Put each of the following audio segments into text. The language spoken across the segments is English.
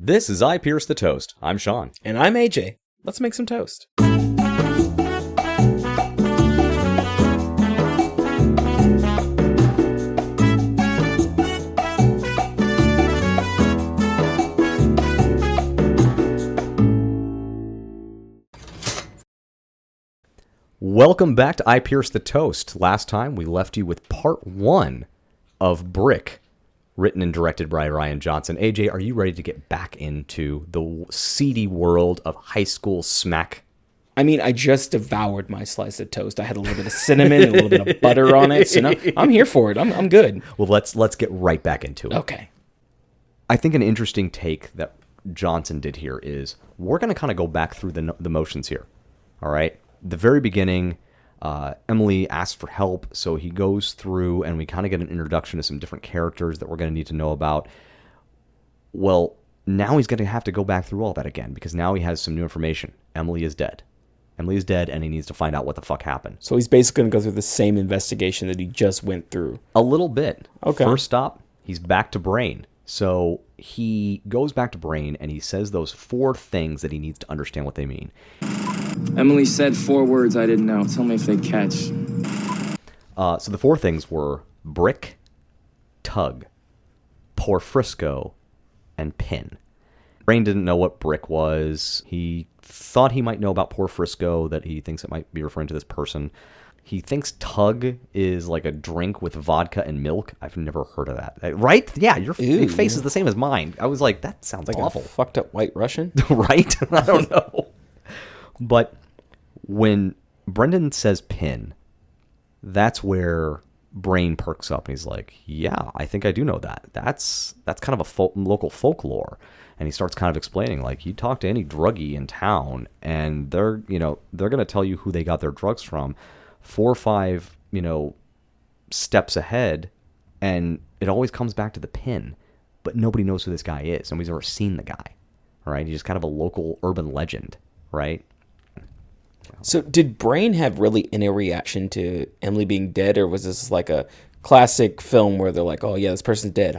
This is I Pierce the Toast. I'm Sean. And I'm AJ. Let's make some toast. Welcome back to I Pierce the Toast. Last time we left you with part 1 of Brick, written and directed by Rian Johnson. AJ, are you ready to get back into the seedy world of high school smack? I mean, I just devoured my slice of toast. I had a little bit of cinnamon and a little bit of butter on it. So no, I'm here for it. I'm good. Well, let's get right back into it. Okay. I think an interesting take that Johnson did here is we're going to kind of go back through the motions here. All right? The very beginning, Emily asks for help, so he goes through and we kind of get an introduction to some different characters that we're going to need to know about. Well, now he's going to have to go back through all that again because now he has some new information. Emily is dead. Emily is dead, and he needs to find out what the fuck happened. So he's basically going to go through the same investigation that he just went through. A little bit. Okay. First stop, he's back to Brain. So he goes back to Brain, and he says those 4 things that he needs to understand what they mean. Emily said 4 words I didn't know. Tell me if they catch. So the 4 things were brick, tug, pour Frisco, and pin. Brain didn't know what brick was. He thought he might know about pour Frisco, that he thinks it might be referring to this person. He thinks tug is like a drink with vodka and milk. I've never heard of that. Right? Yeah, your face is the same as mine. I was like, that sounds like awful. A fucked up white Russian? Right? I don't know. But when Brendan says pin, that's where Brain perks up and he's like, yeah, I think I do know that. That's kind of a local folklore. And he starts kind of explaining, like, you talk to any druggie in town and they're going to tell you who they got their drugs from 4 or 5, steps ahead, and it always comes back to the pin. But nobody knows who this guy is. Nobody's ever seen the guy. Right? He's just kind of a local urban legend, right? So did Brain have really any reaction to Emily being dead, or was this like a classic film where they're like, oh yeah, this person's dead?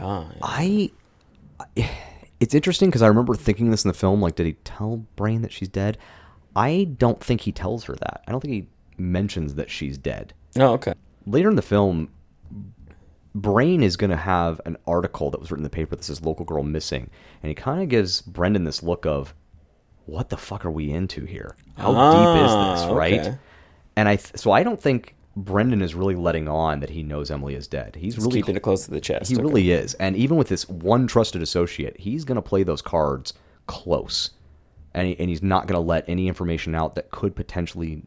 It's interesting because I remember thinking this in the film, like, did he tell Brain that she's dead? I don't think he tells her that. I don't think he mentions that she's dead. Oh, okay. Later in the film, Brain is going to have an article that was written in the paper that says local girl missing, and he kind of gives Brendan this look of, what the fuck are we into here? How deep is this, right? Okay. And so I don't think Brendan is really letting on that he knows Emily is dead. He's really keeping it close to the chest. He really is. And even with this one trusted associate, he's going to play those cards close. And he's not going to let any information out that could potentially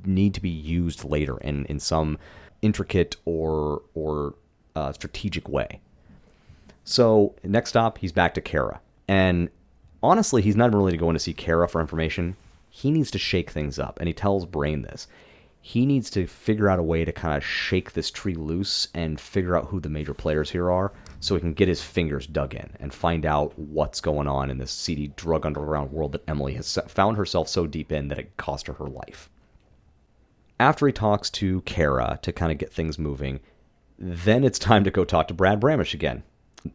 need to be used later in some intricate or strategic way. So next stop, he's back to Kara. And honestly, he's not really going to see Kara for information. He needs to shake things up. And he tells Brain this. He needs to figure out a way to kind of shake this tree loose and figure out who the major players here are so he can get his fingers dug in and find out what's going on in this seedy drug underground world that Emily has found herself so deep in that it cost her life. After he talks to Kara to kind of get things moving, then it's time to go talk to Brad Brammish again.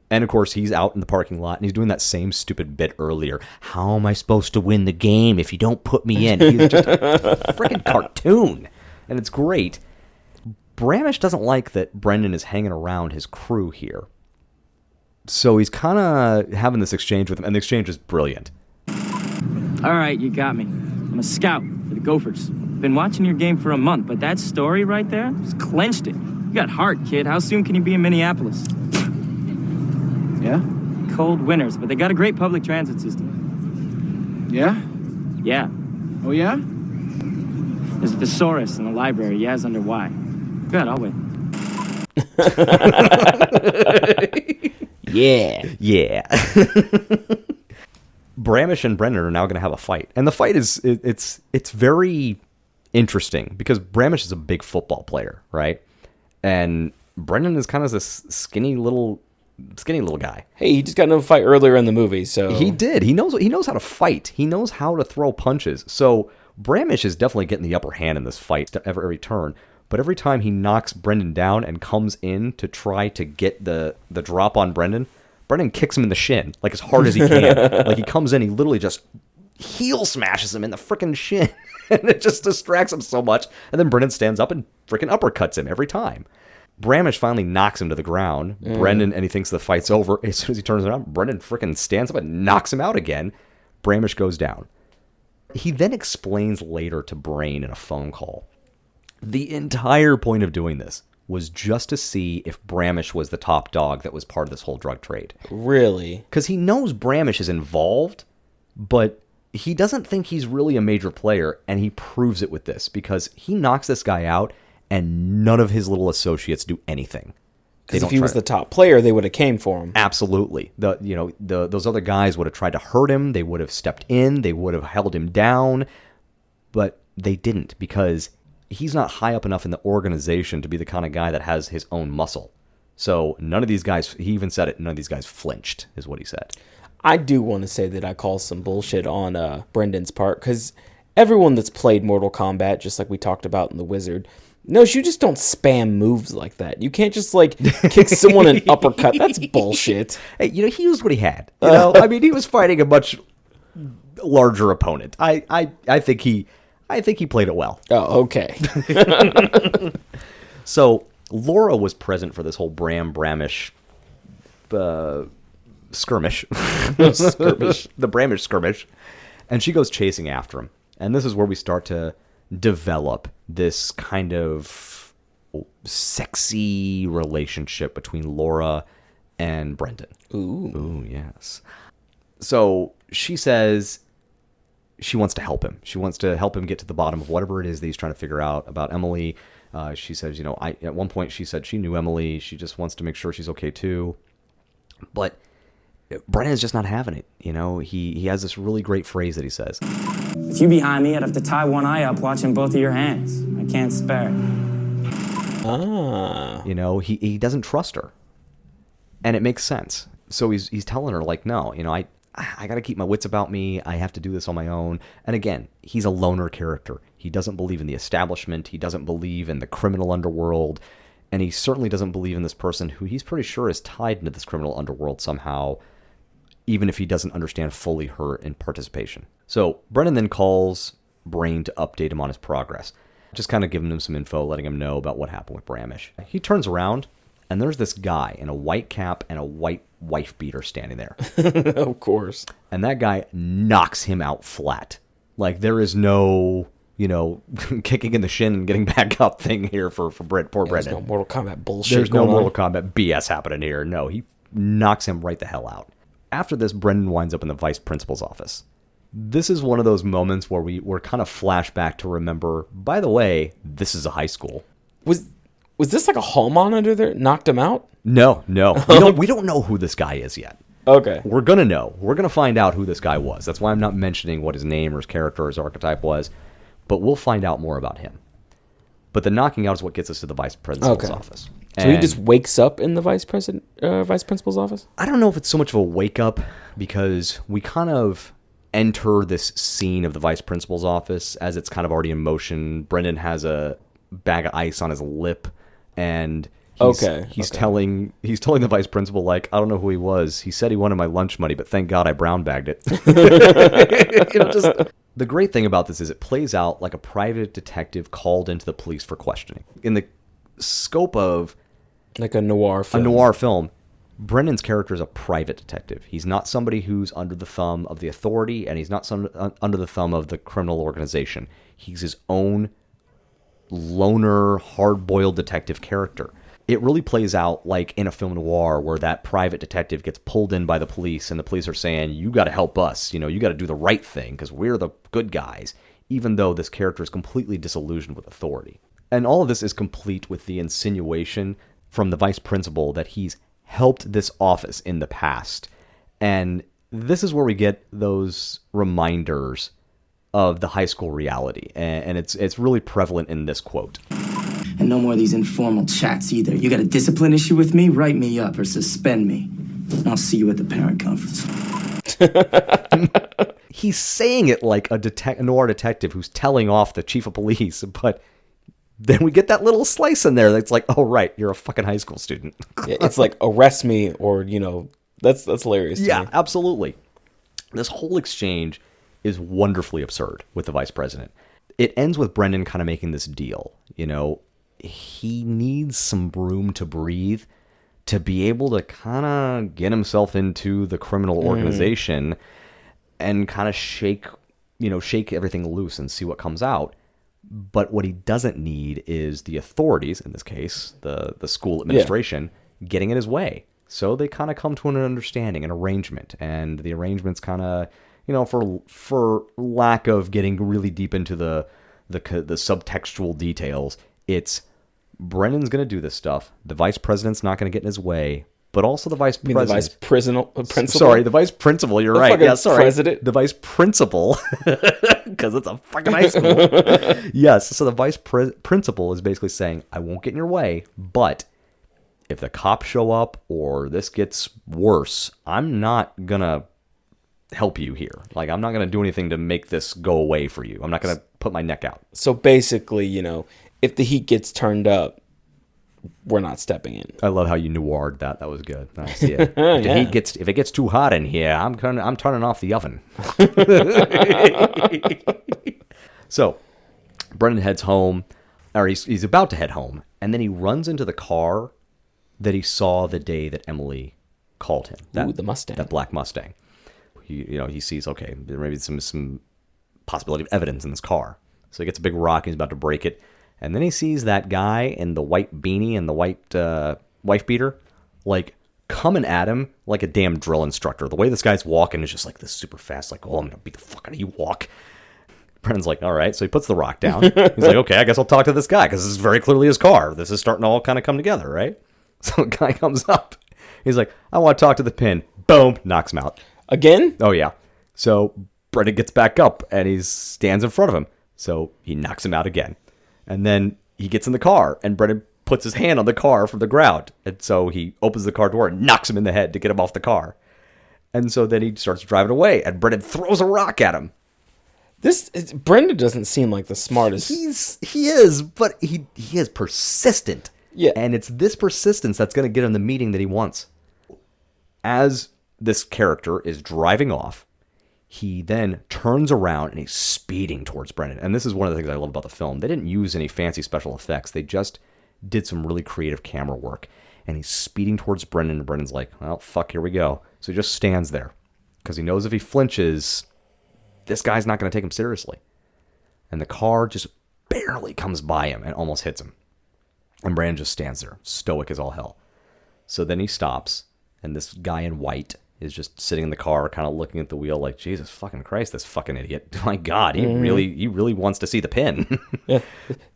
And, of course, he's out in the parking lot, and he's doing that same stupid bit earlier. How am I supposed to win the game if you don't put me in? He's just a freaking cartoon. And it's great. Brammish doesn't like that Brendan is hanging around his crew here. So he's kind of having this exchange with him, and the exchange is brilliant. All right, you got me. I'm a scout for the Gophers. Been watching your game for a month, but that story right there just clenched it. You got heart, kid. How soon can you be in Minneapolis? Yeah? Cold winters, but they got a great public transit system. Yeah? Yeah. Oh, yeah? There's a thesaurus in the library. Yeah's under Y. Good, I'll wait. Yeah. Yeah. Brammish and Brendan are now going to have a fight. And the fight is, it's very interesting because Brammish is a big football player, right? And Brendan is kind of this skinny little guy. Hey, he just got into a fight earlier in the movie, so he did. He knows how to fight. He knows how to throw punches. So Brammish is definitely getting the upper hand in this fight every turn. But every time he knocks Brendan down and comes in to try to get the drop on Brendan, Brendan kicks him in the shin, like, as hard as he can. Like, he comes in, he literally just heel smashes him in the freaking shin. And it just distracts him so much. And then Brendan stands up and freaking uppercuts him every time. Brammish finally knocks him to the ground. Brendan, and he thinks the fight's over. As soon as he turns around, Brendan freaking stands up and knocks him out again. Brammish goes down. He then explains later to Brain in a phone call. The entire point of doing this was just to see if Brammish was the top dog that was part of this whole drug trade. Really? Because he knows Brammish is involved, but he doesn't think he's really a major player, and he proves it with this, because he knocks this guy out, and none of his little associates do anything. Because if he was the top player, they would have came for him. Absolutely. Those other guys would have tried to hurt him. They would have stepped in. They would have held him down. But they didn't, because he's not high up enough in the organization to be the kind of guy that has his own muscle. So none of these guys, he even said it, none of these guys flinched, is what he said. I do want to say that I call some bullshit on Brendan's part, because everyone that's played Mortal Kombat, just like we talked about in The Wizard, knows you just don't spam moves like that. You can't just, like, kick someone an uppercut. That's bullshit. Hey, he used what he had. I mean, he was fighting a much larger opponent. I think he played it well. Oh, okay. So Laura was present for this whole Brammish skirmish. The Brammish skirmish. And she goes chasing after him. And this is where we start to develop this kind of sexy relationship between Laura and Brendan. Ooh, yes. So she says she wants to help him. She wants to help him get to the bottom of whatever it is that he's trying to figure out about Emily. She says, at one point she said she knew Emily. She just wants to make sure she's okay too. But Brennan is just not having it. He has this really great phrase that he says. With you behind me, I'd have to tie one eye up watching both of your hands. I can't spare it. He doesn't trust her. And it makes sense. So he's telling her, like, no, I got to keep my wits about me. I have to do this on my own. And again, he's a loner character. He doesn't believe in the establishment. He doesn't believe in the criminal underworld. And he certainly doesn't believe in this person who he's pretty sure is tied into this criminal underworld somehow, even if he doesn't understand fully her in participation. So Brennan then calls Brain to update him on his progress. Just kind of giving him some info, letting him know about what happened with Brammish. He turns around, and there's this guy in a white cap and a white wife beater standing there. Of course. And that guy knocks him out flat. Like, there is no, kicking in the shin and getting back up thing here for poor Brendan. There's no Mortal Kombat bullshit There's no going Mortal on. Kombat BS happening here. No, he knocks him right the hell out. After this, Brendan winds up in the vice principal's office. This is one of those moments where we're kind of flashback to remember, by the way, this is a high school. Was this like a hall monitor that knocked him out? No. We don't know who this guy is yet. Okay. We're going to know. We're going to find out who this guy was. That's why I'm not mentioning what his name or his character or his archetype was, but we'll find out more about him. But the knocking out is what gets us to the vice principal's office. So he just wakes up in the vice principal's office? I don't know if it's so much of a wake up, because we kind of enter this scene of the vice principal's office as it's kind of already in motion. Brendan has a bag of ice on his lip, and he's telling the vice principal, like, I don't know who he was. He said he wanted my lunch money, but thank God I brown bagged it. The great thing about this is it plays out like a private detective called into the police for questioning. In the scope of like a noir film, Brendan's character is a private detective. He's not somebody who's under the thumb of the authority, and he's not under the thumb of the criminal organization. He's his own loner, hard-boiled detective character. It really plays out like in a film noir where that private detective gets pulled in by the police, and the police are saying, you got to help us. You got to do the right thing because we're the good guys, even though this character is completely disillusioned with authority. And all of this is complete with the insinuation from the vice principal that he's helped this office in the past. And this is where we get those reminders of the high school reality. And it's really prevalent in this quote. And no more of these informal chats either. You got a discipline issue with me? Write me up or suspend me. I'll see you at the parent conference. He's saying it like a noir detective who's telling off the chief of police, but then we get that little slice in there that's like, oh, right, you're a fucking high school student. Yeah, it's like, arrest me or, That's hilarious. To Yeah, me. absolutely. This whole exchange is wonderfully absurd with the vice president. It ends with Brendan kind of making this deal. You know, he needs some room to breathe to be able to kind of get himself into the criminal organization and kind of shake everything loose and see what comes out. But what he doesn't need is the authorities, in this case, the school administration, getting in his way. So they kind of come to an understanding, an arrangement, and the arrangement's kind of, for lack of getting really deep into the subtextual details, it's Brendan's going to do this stuff. The vice president's not going to get in his way, but also the vice president. The vice principal? Sorry, the vice principal. You're right. Yeah, sorry. President? The vice principal, because it's a fucking high school. Yes. So the vice principal is basically saying, I won't get in your way, but if the cops show up or this gets worse, I'm not going to help you here. Like, I'm not going to do anything to make this go away for you. I'm not going to put my neck out. So basically, if the heat gets turned up, we're not stepping in. I love how you noired that. That was good. Nice. Yeah. If it gets too hot in here, I'm turning off the oven. So, Brendan heads home, or he's about to head home, and then he runs into the car that he saw the day that Emily called him. The Mustang. That black Mustang. He sees, okay, there may be some possibility of evidence in this car. So he gets a big rock and he's about to break it. And then he sees that guy in the white beanie and the white wife beater, like, coming at him like a damn drill instructor. The way this guy's walking is just like this super fast, like, oh, I'm going to beat the fuck out of you walk. Brendan's like, all right. So he puts the rock down. He's like, okay, I guess I'll talk to this guy because this is very clearly his car. This is starting to all kind of come together, right? So the guy comes up. He's like, I want to talk to the pin. Boom. Knocks him out. Again? Oh, yeah. So Brendan gets back up and he stands in front of him. So he knocks him out again. And then he gets in the car and Brendan puts his hand on the car from the ground. And so he opens the car door and knocks him in the head to get him off the car. And so then he starts driving away and Brendan throws a rock at him. Brendan doesn't seem like the smartest. He is, but he is persistent. Yeah. And it's this persistence that's going to get him the meeting that he wants. As this character is driving off, he then turns around and he's speeding towards Brendan. And this is one of the things I love about the film. They didn't use any fancy special effects. They just did some really creative camera work. And he's speeding towards Brendan, and Brendan's like, well, fuck, here we go. So he just stands there because he knows if he flinches, this guy's not going to take him seriously. And the car just barely comes by him and almost hits him. And Brendan just stands there, stoic as all hell. So then he stops, and this guy in white is just sitting in the car, kind of looking at the wheel like, Jesus fucking Christ, this fucking idiot. My God, he really wants to see the pin. Yeah.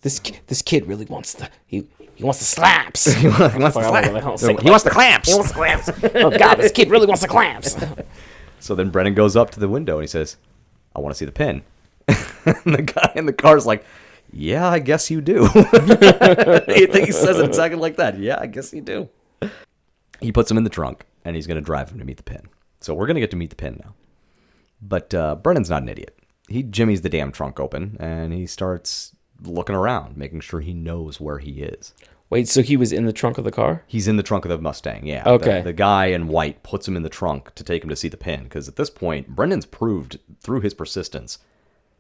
This kid really wants he wants the slaps. He wants the clamps. He wants the clamps. Oh God, this kid really wants the clamps. So then Brendan goes up to the window and he says, I want to see the pin. And the guy in the car's like, yeah, I guess you do. I think he says it exactly like that. Yeah, I guess you do. He puts him in the trunk, and he's going to drive him to meet the pin. So we're going to get to meet the pin now. But Brendan's not an idiot. He jimmies the damn trunk open, and he starts looking around, making sure he knows where he is. Wait, so he was in the trunk of the car? He's in the trunk of the Mustang, yeah. Okay. The guy in white puts him in the trunk to take him to see the pin, because at this point, Brendan's proved through his persistence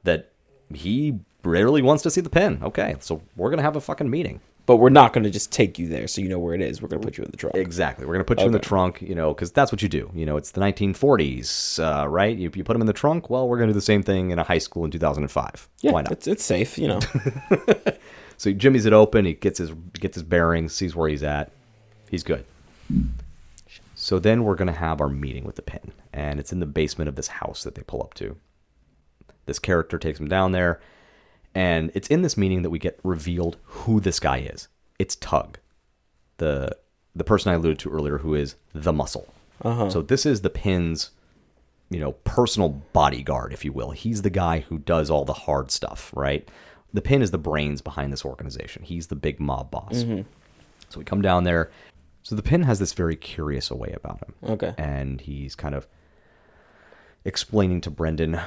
that he really wants to see the pin. Okay, so we're going to have a fucking meeting. But we're not going to just take you there so you know where it is. We're going to put you in the trunk. Exactly. We're going to put you in the trunk, because that's what you do. It's the 1940s, right? If you put him in the trunk, well, we're going to do the same thing in a high school in 2005. Yeah, why not? It's safe, So he jimmies it open. He gets his bearings, sees where he's at. He's good. So then we're going to have our meeting with the pin. And it's in the basement of this house that they pull up to. This character takes him down there. And it's in this meeting that we get revealed who this guy is. It's Tug, the person I alluded to earlier, who is the muscle. Uh-huh. So this is the pin's, personal bodyguard, if you will. He's the guy who does all the hard stuff, right? The pin is the brains behind this organization. He's the big mob boss. Mm-hmm. So we come down there. So the pin has this very curious way about him. Okay. And he's kind of explaining to Brendan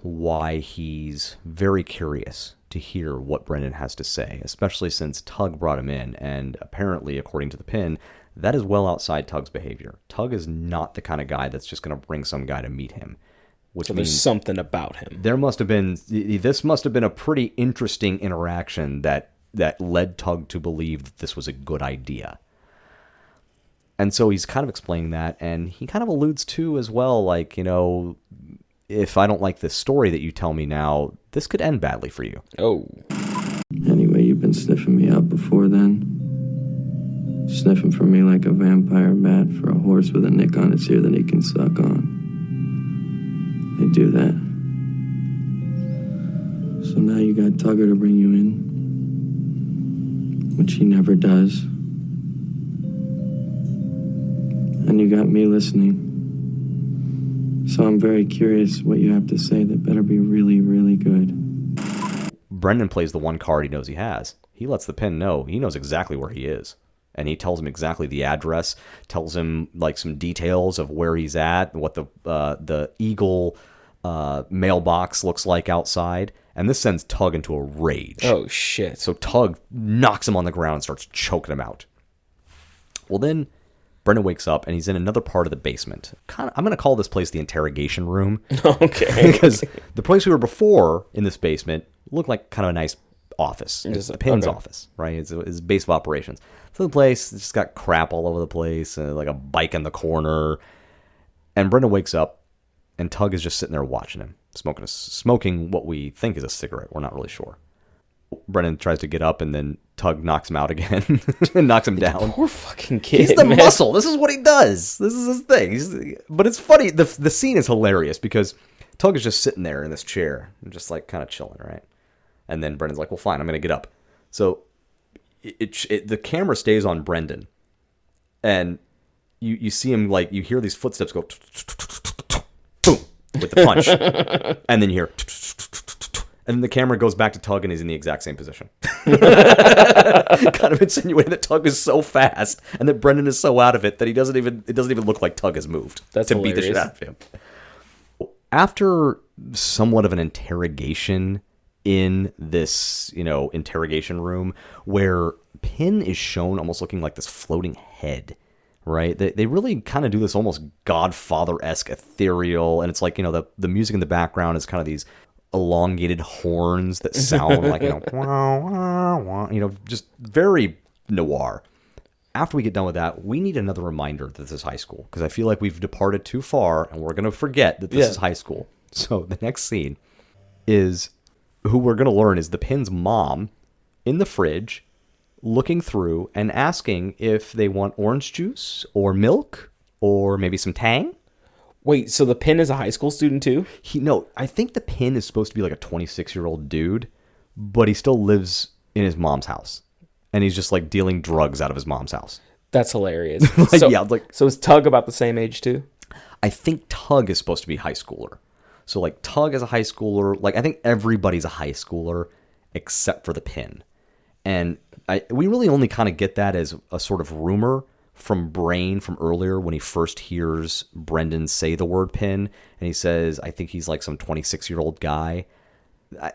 why he's very curious to hear what Brendan has to say, especially since Tug brought him in, and apparently, according to the pin, That is well outside Tug's behavior. Tug is not the kind of guy that's just going to bring some guy to meet him. Which So means there's something about him. this must have been a pretty interesting interaction that led Tug to believe that this was a good idea. And so he's kind of explaining that, and he kind of alludes to as well, like, if I don't like this story that you tell me now, this could end badly for you. Oh. Anyway, you've been sniffing me out before then. Sniffing for me like a vampire bat for a horse with a nick on its ear that he can suck on. They do that. So now you got Tugger to bring you in, which he never does. And you got me listening. So I'm very curious what you have to say that better be really, really good. Brendan plays the one card he knows he has. He lets the pin know. He knows exactly where he is. And he tells him exactly the address, tells him like some details of where he's at, what the Eagle mailbox looks like outside. And this sends Tug into a rage. Oh, shit. So Tug knocks him on the ground and starts choking him out. Well, then Brendan wakes up and he's in another part of the basement. I'm going to call this place the interrogation room. Okay. Because the place we were before in this basement looked like kind of a nice office. It's the Pin's office, right? It's base of operations. So the place, it's just got crap all over the place, like a bike in the corner. And Brendan wakes up and Tug is just sitting there watching him, smoking what we think is a cigarette. We're not really sure. Brendan tries to get up and then Tug knocks him out again and knocks him down. Poor fucking kid. He's the man. muscle. This is what he does. This is his thing. But it's funny. The scene is hilarious because Tug is just sitting there in this chair and just like kind of chilling, right? And then Brendan's like, well, fine, I'm going to get up. So the camera stays on Brendan. And you see him, like, you hear these footsteps go, boom, with the punch. And then you hear, and then the camera goes back to Tug and he's in the exact same position. Kind of insinuating that Tug is so fast and that Brendan is so out of it that it doesn't even look like Tug has moved. That's to beat the shit out of him. After somewhat of an interrogation in this, interrogation room where Pin is shown almost looking like this floating head, right? They really kind of do this almost Godfather-esque ethereal, and it's like, the music in the background is kind of these elongated horns that sound like, wah, wah, wah, just very noir. After we get done with that, we need another reminder that this is high school, because I feel like we've departed too far and we're going to forget that this is high school. So the next scene is who we're going to learn is the Pin's mom in the fridge looking through and asking if they want orange juice or milk or maybe some Tang. Wait, so the Pin is a high school student too? No, I think the Pin is supposed to be like a 26-year-old dude, but he still lives in his mom's house. And he's just like dealing drugs out of his mom's house. That's hilarious. So is Tug about the same age too? I think Tug is supposed to be high schooler. So like Tug is a high schooler. Like I think everybody's a high schooler except for the Pin. And we really only kind of get that as a sort of rumor from Brain from earlier when he first hears Brendan say the word Pin. And he says, I think he's like some 26-year-old guy.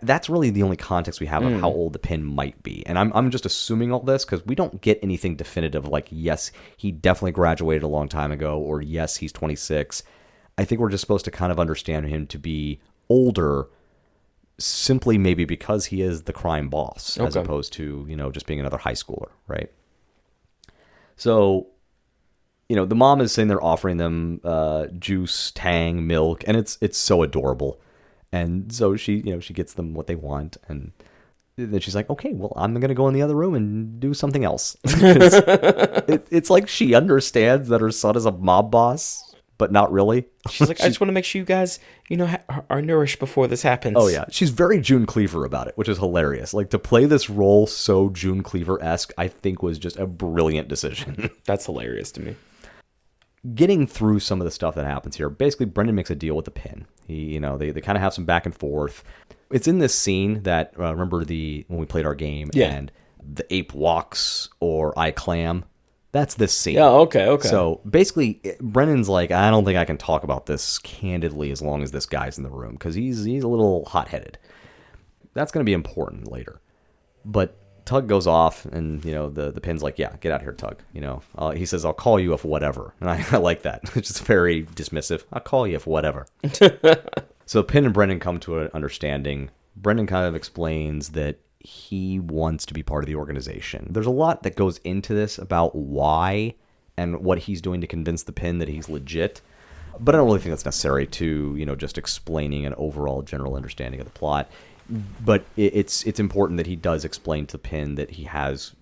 That's really the only context we have of how old the Pin might be. And I'm just assuming all this because we don't get anything definitive like, yes, he definitely graduated a long time ago, or yes, he's 26. I think we're just supposed to kind of understand him to be older simply maybe because he is the crime boss as opposed to, just being another high schooler, right? So, the mom is sitting there offering them juice, Tang, milk, and it's so adorable. And so she gets them what they want, and then she's like, okay, well, I'm going to go in the other room and do something else. It's like she understands that her son is a mob boss, but not really. She's like, I just want to make sure you guys, are nourished before this happens. Oh, yeah. She's very June Cleaver about it, which is hilarious. Like, to play this role so June Cleaver-esque, I think was just a brilliant decision. That's hilarious to me. Getting through some of the stuff that happens here, basically Brendan makes a deal with the Pin. They kind of have some back and forth. It's in this scene that, remember when we played our game and the ape walks or I clam? That's this scene. Yeah, okay. So basically, Brendan's like, I don't think I can talk about this candidly as long as this guy's in the room because he's a little hot-headed. That's going to be important later. But Tug goes off, and the pin's like, yeah, get out of here, Tug. He says, I'll call you if whatever, and I like that. It's just very dismissive. I'll call you if whatever. So Pin and Brendan come to an understanding. Brendan kind of explains that he wants to be part of the organization. There's a lot that goes into this about why and what he's doing to convince the Pin that he's legit. But I don't really think that's necessary to, just explaining an overall general understanding of the plot. But it's important that he does explain to Pin that he has,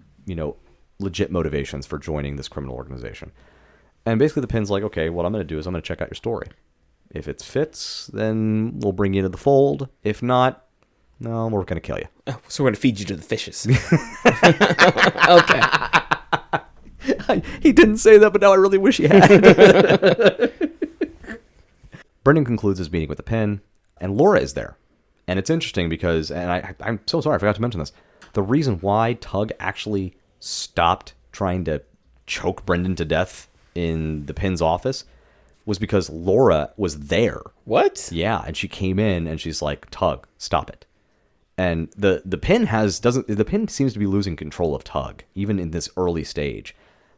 legit motivations for joining this criminal organization. And basically the Pin's like, okay, what I'm going to do is I'm going to check out your story. If it fits, then we'll bring you into the fold. If not, no, we're going to kill you. Oh, so we're going to feed you to the fishes. Okay. He didn't say that, but now I really wish he had. Brendan concludes his meeting with the Pin, and Laura is there. And it's interesting because, and I'm so sorry, I forgot to mention this. The reason why Tug actually stopped trying to choke Brendan to death in the Pin's office was because Laura was there. What? Yeah, and she came in and she's like, Tug, stop it. And the Pin seems to be losing control of Tug, even in this early stage.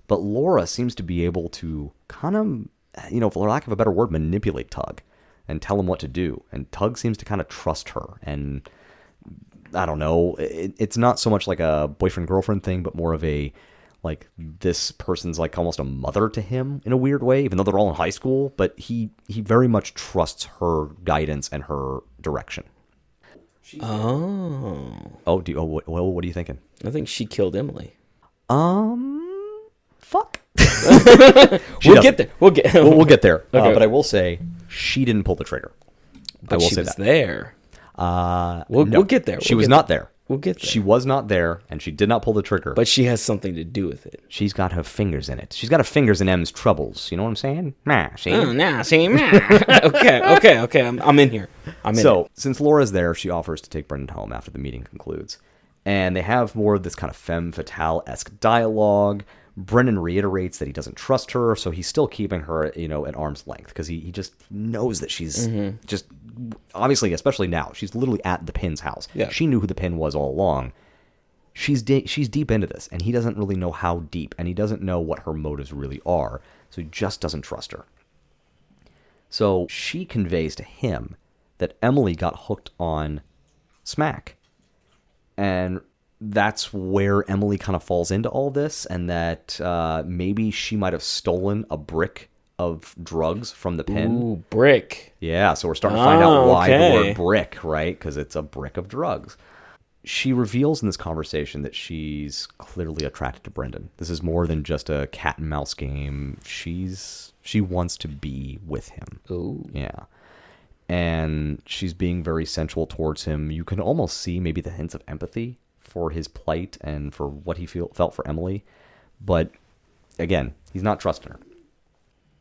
But Laura seems to be able to kind of, for lack of a better word, manipulate Tug and tell him what to do. And Tug seems to kind of trust her. And I don't know, it's not so much like a boyfriend-girlfriend thing, but more of a, like, this person's like almost a mother to him in a weird way, even though they're all in high school. But he very much trusts her guidance and her direction. Oh. What are you thinking? I think she killed Emily. Fuck. We'll get there. We'll get there. Okay. But I will say, she didn't pull the trigger. But I will she say was that. there. We'll get there. She was not there. We'll get there. She was not there, and she did not pull the trigger. But she has something to do with it. She's got her fingers in it. She's got her fingers in M's troubles. You know what I'm saying? Nah, see? Oh, nah, see, okay. I'm in here. So, since Laura's there, she offers to take Brendan home after the meeting concludes. And they have more of this kind of Femme Fatale-esque dialogue. Brendan reiterates that he doesn't trust her, so he's still keeping her, at arm's length, because he just knows that she's just, obviously, especially now, she's literally at the Pin's house. Yeah. She knew who the Pin was all along. She's deep into this, and he doesn't really know how deep, and he doesn't know what her motives really are, so he just doesn't trust her. So she conveys to him that Emily got hooked on smack, and that's where Emily kind of falls into all this, and that maybe she might have stolen a brick of drugs from the Pin. Ooh, brick. Yeah, so we're starting to find out why the okay. word brick, right? Because it's a brick of drugs. She reveals in this conversation that she's clearly attracted to Brendan. This is more than just a cat and mouse game. She wants to be with him. Ooh. Yeah. And she's being very sensual towards him. You can almost see maybe the hints of empathy for his plight and for what he felt for Emily. But again, he's not trusting her.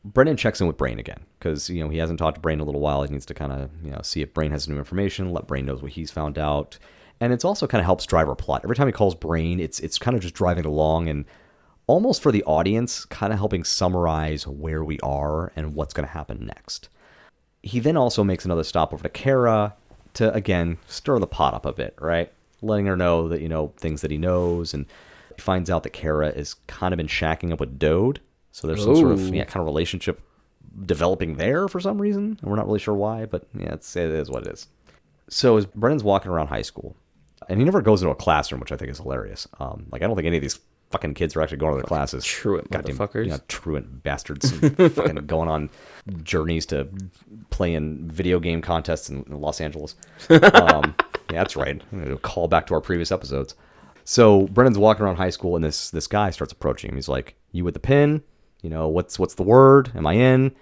Brendan checks in with Brain again because, he hasn't talked to Brain in a little while. He needs to kind of, see if Brain has new information, let Brain knows what he's found out. And it's also kind of helps drive our plot. Every time he calls Brain, it's kind of just driving it along and almost for the audience, kind of helping summarize where we are and what's going to happen next. He then also makes another stop over to Kara to, again, stir the pot up a bit, right? Letting her know that, things that he knows. And he finds out that Kara is kind of been shacking up with Dode. So there's some sort of kind of relationship developing there for some reason. And we're not really sure why, but yeah, it is what it is. So as Brendan's walking around high school, and he never goes into a classroom, which I think is hilarious. I don't think any of these fucking kids are actually going to their classes. Truant motherfuckers. Truant bastards. Fucking going on journeys to play in video game contests in Los Angeles. Yeah, that's right. I'm going to call back to our previous episodes. So Brendan's walking around high school, and this guy starts approaching him. He's like, "You with the Pin? What's the word? Am I in?"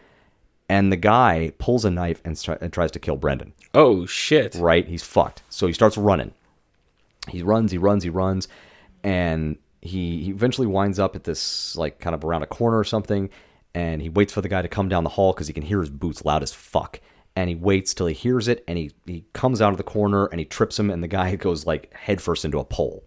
And the guy pulls a knife and tries to kill Brendan. Oh, shit. Right? He's fucked. So he starts running. He runs, and he eventually winds up at this, like, kind of around a corner or something, and he waits for the guy to come down the hall because he can hear his boots loud as fuck. And he waits till he hears it, and he comes out of the corner, and he trips him, and the guy goes, like, headfirst into a pole.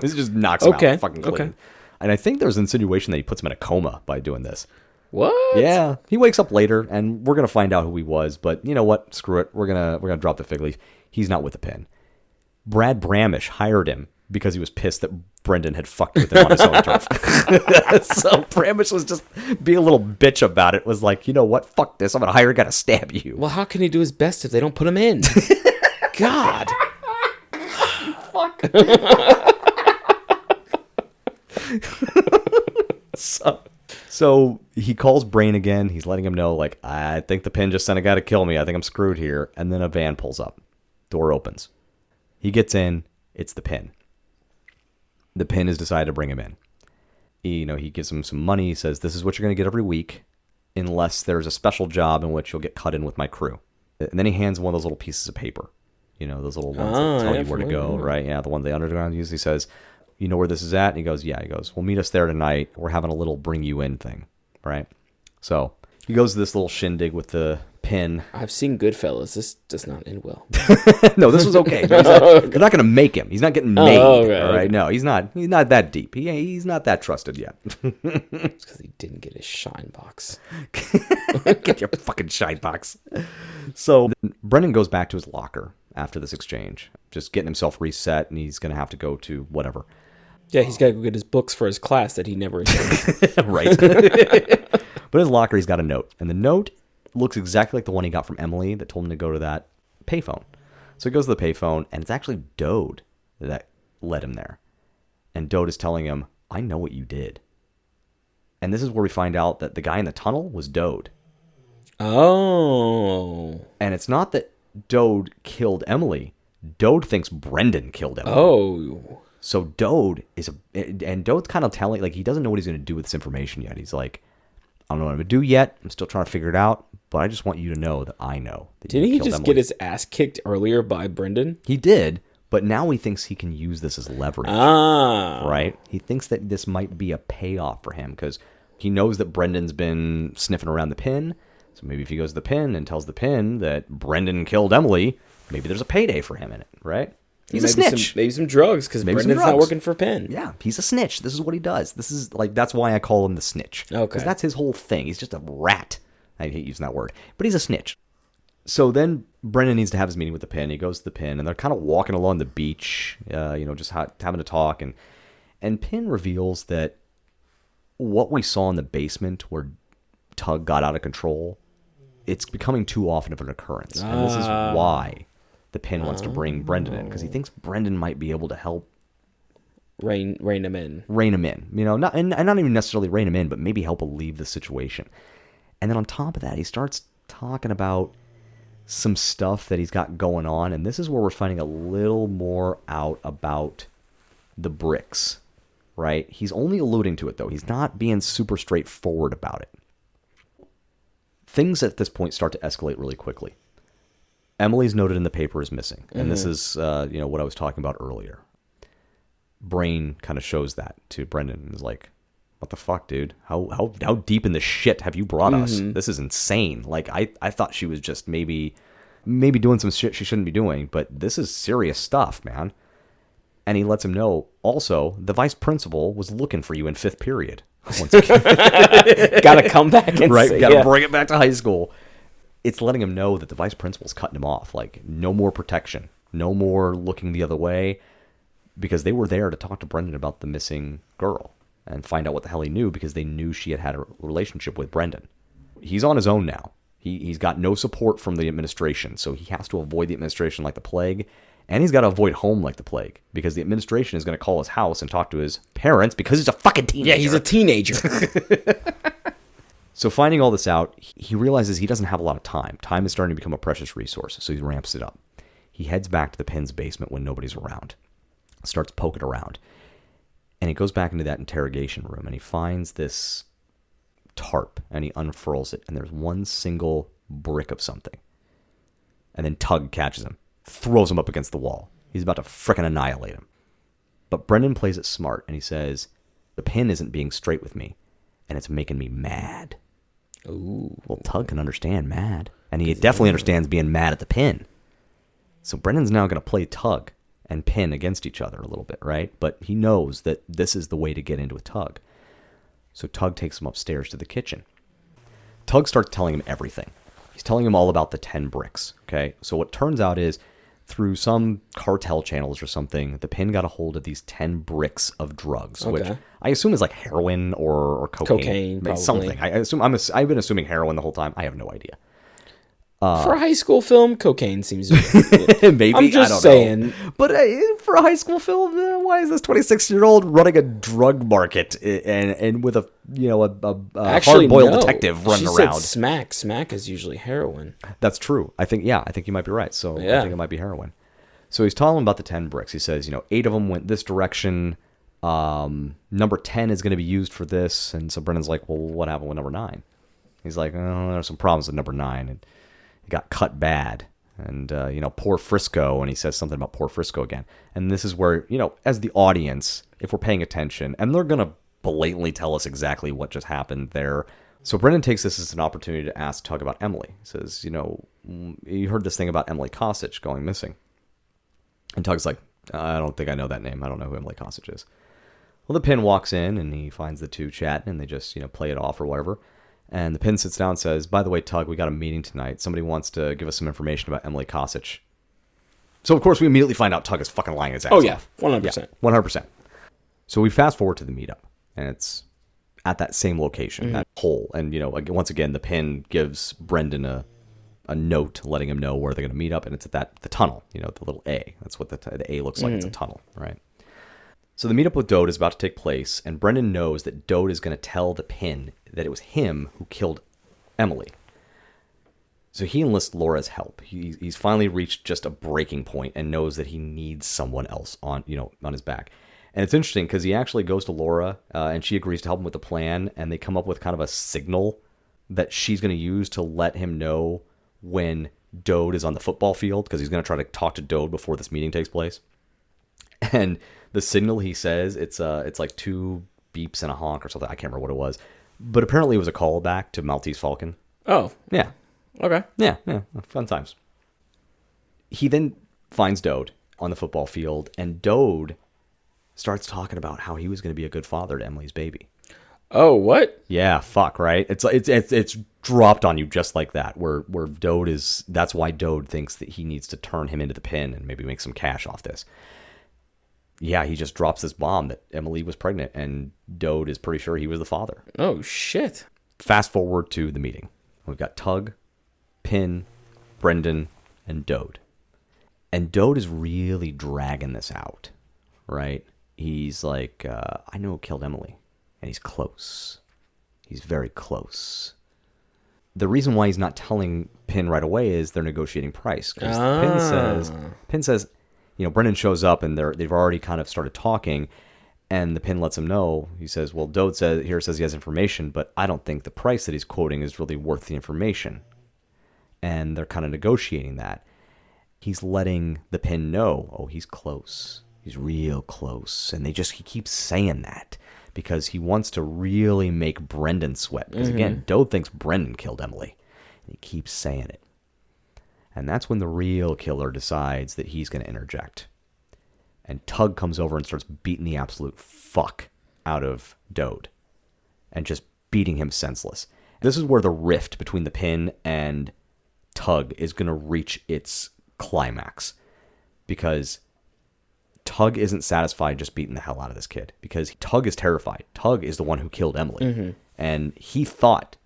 This just knocks him out fucking clean. Okay. And I think there's insinuation that he puts him in a coma by doing this. What? Yeah. He wakes up later, and we're going to find out who he was, but you know what? Screw it. We're gonna drop the fig leaf. He's not with the Pin. Brad Brammish hired him because he was pissed that Brendan had fucked with him on his own turf. So Brammish was just being a little bitch about it. Was like, you know what? Fuck this. I'm going to hire a guy to stab you. Well, how can he do his best if they don't put him in? God. Fuck. So he calls Brain again. He's letting him know, like, I think the Pin just sent a guy to kill me. I think I'm screwed here. And then a van pulls up. Door opens. He gets in. It's the Pin. The Pin has decided to bring him in. He gives him some money. He says, this is what you're going to get every week unless there's a special job in which you'll get cut in with my crew. And then he hands one of those little pieces of paper. Those little ones that tell you where to go, right? Yeah, the one the underground uses. He says, you know where this is at? And he goes, yeah. He goes, well, meet us there tonight. We're having a little bring you in thing, right? So he goes to this little shindig with the Pin. I've seen Goodfellas. This does not end well. No, this was okay. They're not going to make him. He's not getting made. Okay, all right, okay. No, he's not that deep. He's not that trusted yet. It's because he didn't get his shine box. Get your fucking shine box. So Brendan goes back to his locker after this exchange, just getting himself reset, and he's going to have to go to whatever. Yeah, he's got to go get his books for his class that he never attended. Right. But his locker, he's got a note. And the note looks exactly like the one he got from Emily that told him to go to that payphone. So he goes to the payphone, and it's actually Dode that led him there. And Dode is telling him, I know what you did. And this is where we find out that the guy in the tunnel was Dode. Oh. And it's not that Dode killed Emily. Dode thinks Brendan killed Emily. Oh. So Dode and Dode's kind of telling, like, he doesn't know what he's going to do with this information yet. He's like, I don't know what I'm going to do yet. I'm still trying to figure it out, but I just want you to know that I know. That Didn't you he killed just Emily. get his ass kicked earlier by Brendan? He did, but now he thinks he can use this as leverage. Ah. Right? He thinks that this might be a payoff for him because he knows that Brendan's been sniffing around the Pin. So maybe if he goes to the Pin and tells the Pin that Brendan killed Emily, maybe there's a payday for him in it, right? He's a snitch. Maybe some drugs, because Brendan's not working for Penn. Yeah, he's a snitch. This is what he does. This is like, that's why I call him the snitch. Okay. Because that's his whole thing. He's just a rat. I hate using that word. But he's a snitch. So then Brendan needs to have his meeting with the Pin. He goes to the Pin, and they're kind of walking along the beach, just having a talk. And Pin reveals that what we saw in the basement where Tug got out of control, it's becoming too often of an occurrence. And this is why the Pin wants to bring Brendan in, because he thinks Brendan might be able to help rein him in. Rein him in. Not even necessarily rein him in, but maybe help alleviate the situation. And then on top of that, he starts talking about some stuff that he's got going on, and this is where we're finding a little more out about the bricks, right? He's only alluding to it, though. He's not being super straightforward about it. Things at this point start to escalate really quickly. Emily's noted in the paper is missing, and this is what I was talking about earlier. Brain kind of shows that to Brendan and is like, what the fuck, dude? How deep in the shit have you brought us? This is insane. Like, I thought she was just maybe doing some shit she shouldn't be doing, but this is serious stuff, man. And he lets him know, also, the vice principal was looking for you in 5th period. Once again. Gotta come back and right, say, gotta bring it back to high school. It's letting him know that the vice principal's cutting him off. Like, no more protection. No more looking the other way. Because they were there to talk to Brendan about the missing girl and find out what the hell he knew, because they knew she had a relationship with Brendan. He's on his own now. He's got no support from the administration, so he has to avoid the administration like the plague, and he's got to avoid home like the plague, because the administration is going to call his house and talk to his parents because he's a fucking teenager. Yeah, he's a teenager. So finding all this out, he realizes he doesn't have a lot of time. Time is starting to become a precious resource, so he ramps it up. He heads back to the Pin's basement when nobody's around, starts poking around. And he goes back into that interrogation room, and he finds this tarp, and he unfurls it, and there's one single brick of something. And then Tug catches him, throws him up against the wall. He's about to frickin' annihilate him. But Brendan plays it smart, and he says, the Pin isn't being straight with me, and it's making me mad. Ooh. Well, Tug can understand mad, and he definitely understands being mad at the Pin. So Brendan's now going to play Tug and Pin against each other a little bit, right? But he knows that this is the way to get into a Tug. So Tug takes him upstairs to the kitchen. Tug starts telling him everything. He's telling him all about the 10 bricks, okay? So what turns out is through some cartel channels or something, the Pin got a hold of these 10 bricks of drugs, which I assume is like heroin or cocaine. Cocaine, probably. Something. I've been assuming heroin the whole time. I have no idea. For a high school film, cocaine seems... Maybe. I'm just I don't saying. know. But for a high school film, why is this 26-year-old running a drug market and with a hard-boiled detective running she around? Said smack. Smack is usually heroin. That's true. I think you might be right. So I think it might be heroin. So he's telling him about the 10 bricks. He says, 8 of them went this direction. Number 10 is going to be used for this. And so Brendan's like, well, what happened with number 9? He's like, oh, there's some problems with number 9. And it got cut bad. And, poor Frisco. And he says something about poor Frisco again. And this is where, as the audience, if we're paying attention, and they're going to blatantly tell us exactly what just happened there. So Brendan takes this as an opportunity to ask Tug about Emily. He says, you heard this thing about Emily Kosich going missing. And Tug's like, I don't think I know that name. I don't know who Emily Kosich is. Well, the Pin walks in and he finds the two chatting and they just, play it off or whatever. And the Pin sits down and says, by the way, Tug, we got a meeting tonight. Somebody wants to give us some information about Emily Kosich. So, of course, we immediately find out Tug is fucking lying his ass off. 100%. Yeah, 100%. So we fast forward to the meetup. And it's at that same location, that hole. And, once again, the Pin gives Brendan a note letting him know where they're going to meet up. And it's at the tunnel, the little A. That's what the A looks like. It's a tunnel, right? So the meetup with Dode is about to take place. And Brendan knows that Dode is going to tell the Pin that it was him who killed Emily. So he enlists Laura's help. He's finally reached just a breaking point and knows that he needs someone else on his back. And it's interesting because he actually goes to Laura and she agrees to help him with the plan. And they come up with kind of a signal that she's going to use to let him know when Dode is on the football field, because he's going to try to talk to Dode before this meeting takes place. And the signal, he says, it's like 2 beeps and a honk or something. I can't remember what it was. But apparently it was a callback to Maltese Falcon. Oh. Yeah. Okay. Yeah. Fun times. He then finds Dode on the football field, and Dode starts talking about how he was going to be a good father to Emily's baby. Oh, what? Yeah, fuck, right? It's dropped on you just like that, where Dode is... That's why Dode thinks that he needs to turn him into the Pin and maybe make some cash off this. Yeah, he just drops this bomb that Emily was pregnant, and Dode is pretty sure he was the father. Oh, shit. Fast forward to the meeting. We've got Tug, Pin, Brendan, and Dode. And Dode is really dragging this out, right? He's like, I know who killed Emily. And he's close. He's very close. The reason why he's not telling Pin right away is they're negotiating price. Because Pin says, Brendan shows up and they've already kind of started talking. And the Pin lets him know. He says, well, Dode says he has information, but I don't think the price that he's quoting is really worth the information. And they're kind of negotiating that. He's letting the Pin know, oh, he's close. He's real close. And he keeps saying that because he wants to really make Brendan sweat. Because again, Dode thinks Brendan killed Emily. And he keeps saying it. And that's when the real killer decides that he's going to interject. And Tug comes over and starts beating the absolute fuck out of Dode. And just beating him senseless. This is where the rift between the Pin and Tug is going to reach its climax. Because Tug isn't satisfied just beating the hell out of this kid. Because Tug is terrified. Tug is the one who killed Emily. And he thought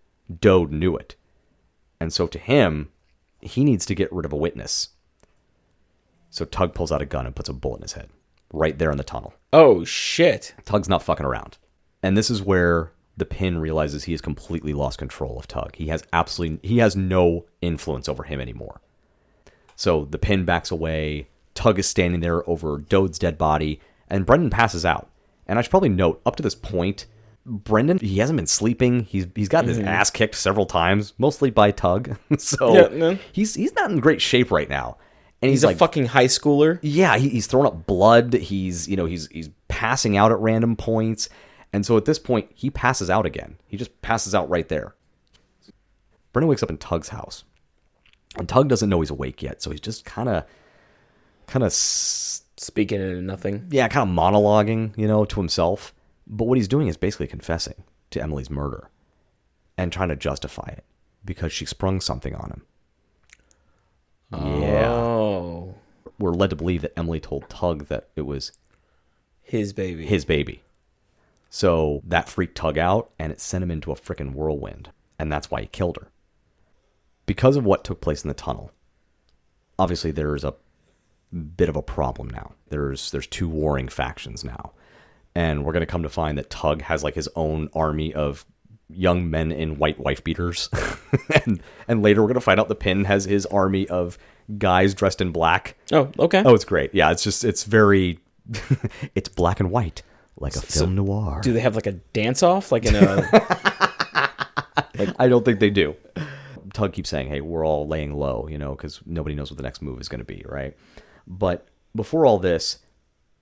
Dode knew it. And so to him, he needs to get rid of a witness. So Tug pulls out a gun and puts a bullet in his head. Right there in the tunnel. Oh, shit. Tug's not fucking around. And this is where the Pin realizes he has completely lost control of Tug. He has no influence over him anymore. So the Pin backs away. Tug is standing there over Dode's dead body. And Brendan passes out. And I should probably note, up to this point, Brendan, he hasn't been sleeping. He's gotten his ass kicked several times, mostly by Tug. So he's not in great shape right now. And he's like a fucking high schooler. Yeah, he's throwing up blood. He's passing out at random points. And so at this point, he passes out again. He just passes out right there. Brendan wakes up in Tug's house. And Tug doesn't know he's awake yet, so he's just kind of speaking into nothing. Yeah, kind of monologuing, to himself. But what he's doing is basically confessing to Emily's murder and trying to justify it because she sprung something on him. Oh. we're led to believe that Emily told Tug that it was His baby. his baby. So that freaked Tug out, and it sent him into a frickin' whirlwind. And that's why he killed her. Because of what took place in the tunnel, obviously there's a bit of a problem now. There's two warring factions now. And we're going to come to find that Tug has like his own army of young men in white wife beaters. and later we're going to find out the Pin has his army of guys dressed in black. Oh, okay. Oh, it's great. Yeah, it's very, it's black and white, like a film noir. Do they have like a dance-off? Like in a... I don't think they do. Tug keeps saying, hey, we're all laying low, because nobody knows what the next move is going to be, right? But before all this,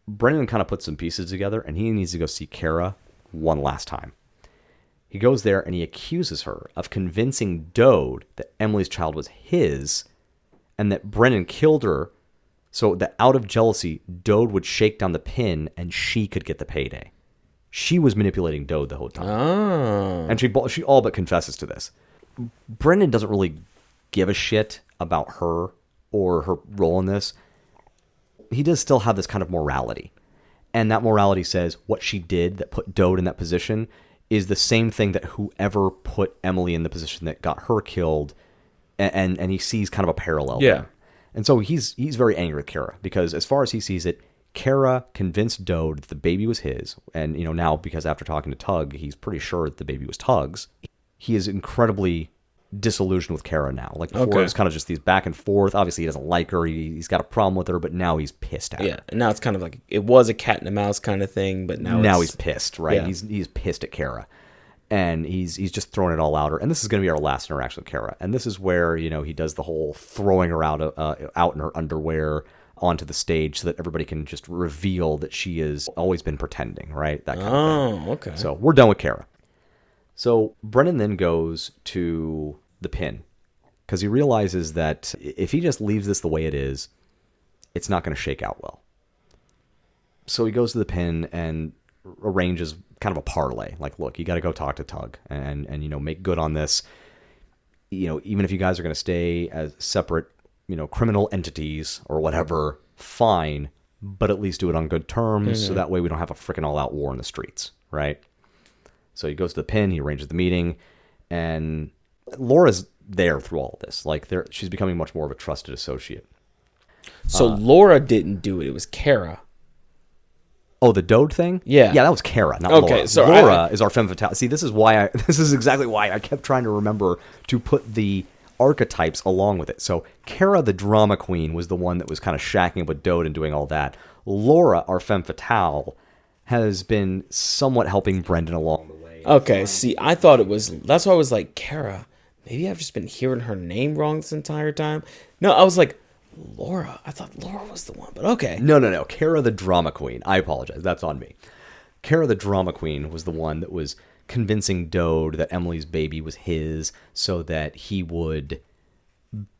Brendan kind of puts some pieces together, and he needs to go see Kara one last time. He goes there, and he accuses her of convincing Dode that Emily's child was his, and that Brendan killed her, so that out of jealousy, Dode would shake down the Pin, and she could get the payday. She was manipulating Dode the whole time. Oh. And she all but confesses to this. Brendan doesn't really give a shit about her or her role in this. He does still have this kind of morality. And that morality says what she did that put Dode in that position is the same thing that whoever put Emily in the position that got her killed. And he sees kind of a parallel Yeah. there. And so he's very angry with Kara because as far as he sees it, Kara convinced Dode that the baby was his. And, now because after talking to Tug, he's pretty sure that the baby was Tug's. He is incredibly disillusioned with Kara now. Like before, Okay. it was kind of just these back and forth. Obviously, he doesn't like her. He's got a problem with her, but now he's pissed at her. Yeah, and now it's kind of like it was a cat and a mouse kind of thing, but now He's pissed, right? Yeah. He's pissed at Kara, and he's just throwing it all out her. And this is going to be our last interaction with Kara. And this is where he does the whole throwing her out in her underwear onto the stage so that everybody can just reveal that she has always been pretending, right? That kind of thing. Oh, okay. So we're done with Kara. So Brennan then goes to the Pin because he realizes that if he just leaves this the way it is, it's not going to shake out well. So he goes to the Pin and arranges kind of a parlay. Like, look, you got to go talk to Tug and make good on this. Even if you guys are going to stay as separate, criminal entities or whatever, fine, but at least do it on good terms so that way we don't have a freaking all-out war in the streets, right? So he goes to the Pin, he arranges the meeting, and Laura's there through all of this. Like, she's becoming much more of a trusted associate. So Laura didn't do it. It was Kara. Oh, the Dode thing? Yeah. Yeah, that was Kara, not Okay, Laura. so Laura is our femme fatale. See, this is exactly why I kept trying to remember to put the archetypes along with it. So Kara, the drama queen, was the one that was kind of shacking up with Dode and doing all that. Laura, our femme fatale, has been somewhat helping Brendan along the way. Okay, see, I thought it was... That's why I was like, Kara. Maybe I've just been hearing her name wrong this entire time. No, I was like, Laura. I thought Laura was the one, but okay. No. Kara, the drama queen. I apologize. That's on me. Kara, the drama queen, was the one that was convincing Dode that Emily's baby was his so that he would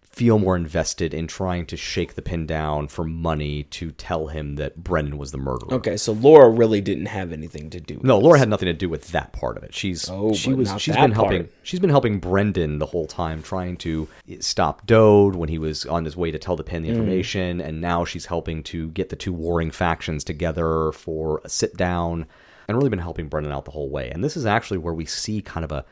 feel more invested in trying to shake the Pin down for money to tell him that Brendan was the murderer. Okay, so Laura really didn't have anything to do with No, this. Laura had nothing to do with that part of it. She's been helping Brendan the whole time, trying to stop Dode when he was on his way to tell the Pin the information, and now she's helping to get the two warring factions together for a sit down, and really been helping Brendan out the whole way. And this is actually where we see kind of a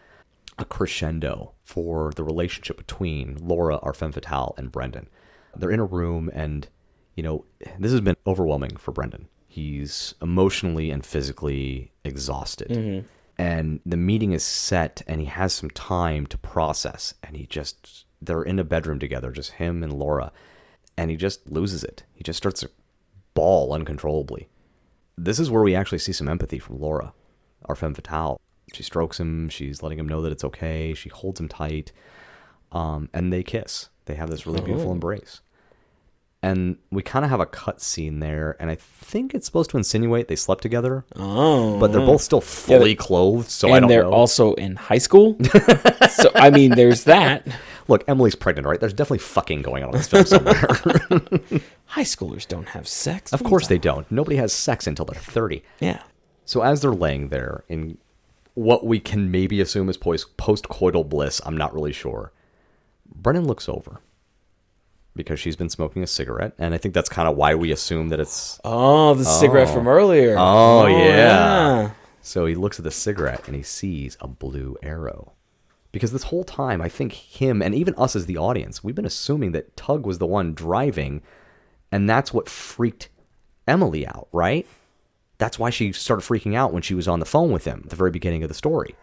crescendo for the relationship between Laura, our femme fatale, and Brendan. They're in a room, and this has been overwhelming for Brendan. He's emotionally and physically exhausted. And the meeting is set, and he has some time to process, and they're in a bedroom together, just him and Laura, and he just loses it. He just starts to bawl uncontrollably. This is where we actually see some empathy from Laura, our femme fatale. She strokes him, she's letting him know that it's okay, she holds him tight, and they kiss. They have this really beautiful embrace. And we kind of have a cut scene there, and I think it's supposed to insinuate they slept together. Oh. But they're both still fully clothed, so I don't know. And they're also in high school? So, I mean, there's that. Look, Emily's pregnant, right? There's definitely fucking going on in this film somewhere. High schoolers don't have sex. Of course they don't. Nobody has sex until they're 30. Yeah. So as they're laying there in what we can maybe assume is post-coital bliss, I'm not really sure, Brennan looks over. because she's been smoking a cigarette. And I think that's kind of why we assume that it's... Oh, the cigarette from earlier. Oh, yeah. So he looks at the cigarette and he sees a blue arrow. Because this whole time, I think him and even us as the audience, we've been assuming that Tug was the one driving, and that's what freaked Emily out, right? That's why she started freaking out when she was on the phone with him at the very beginning of the story.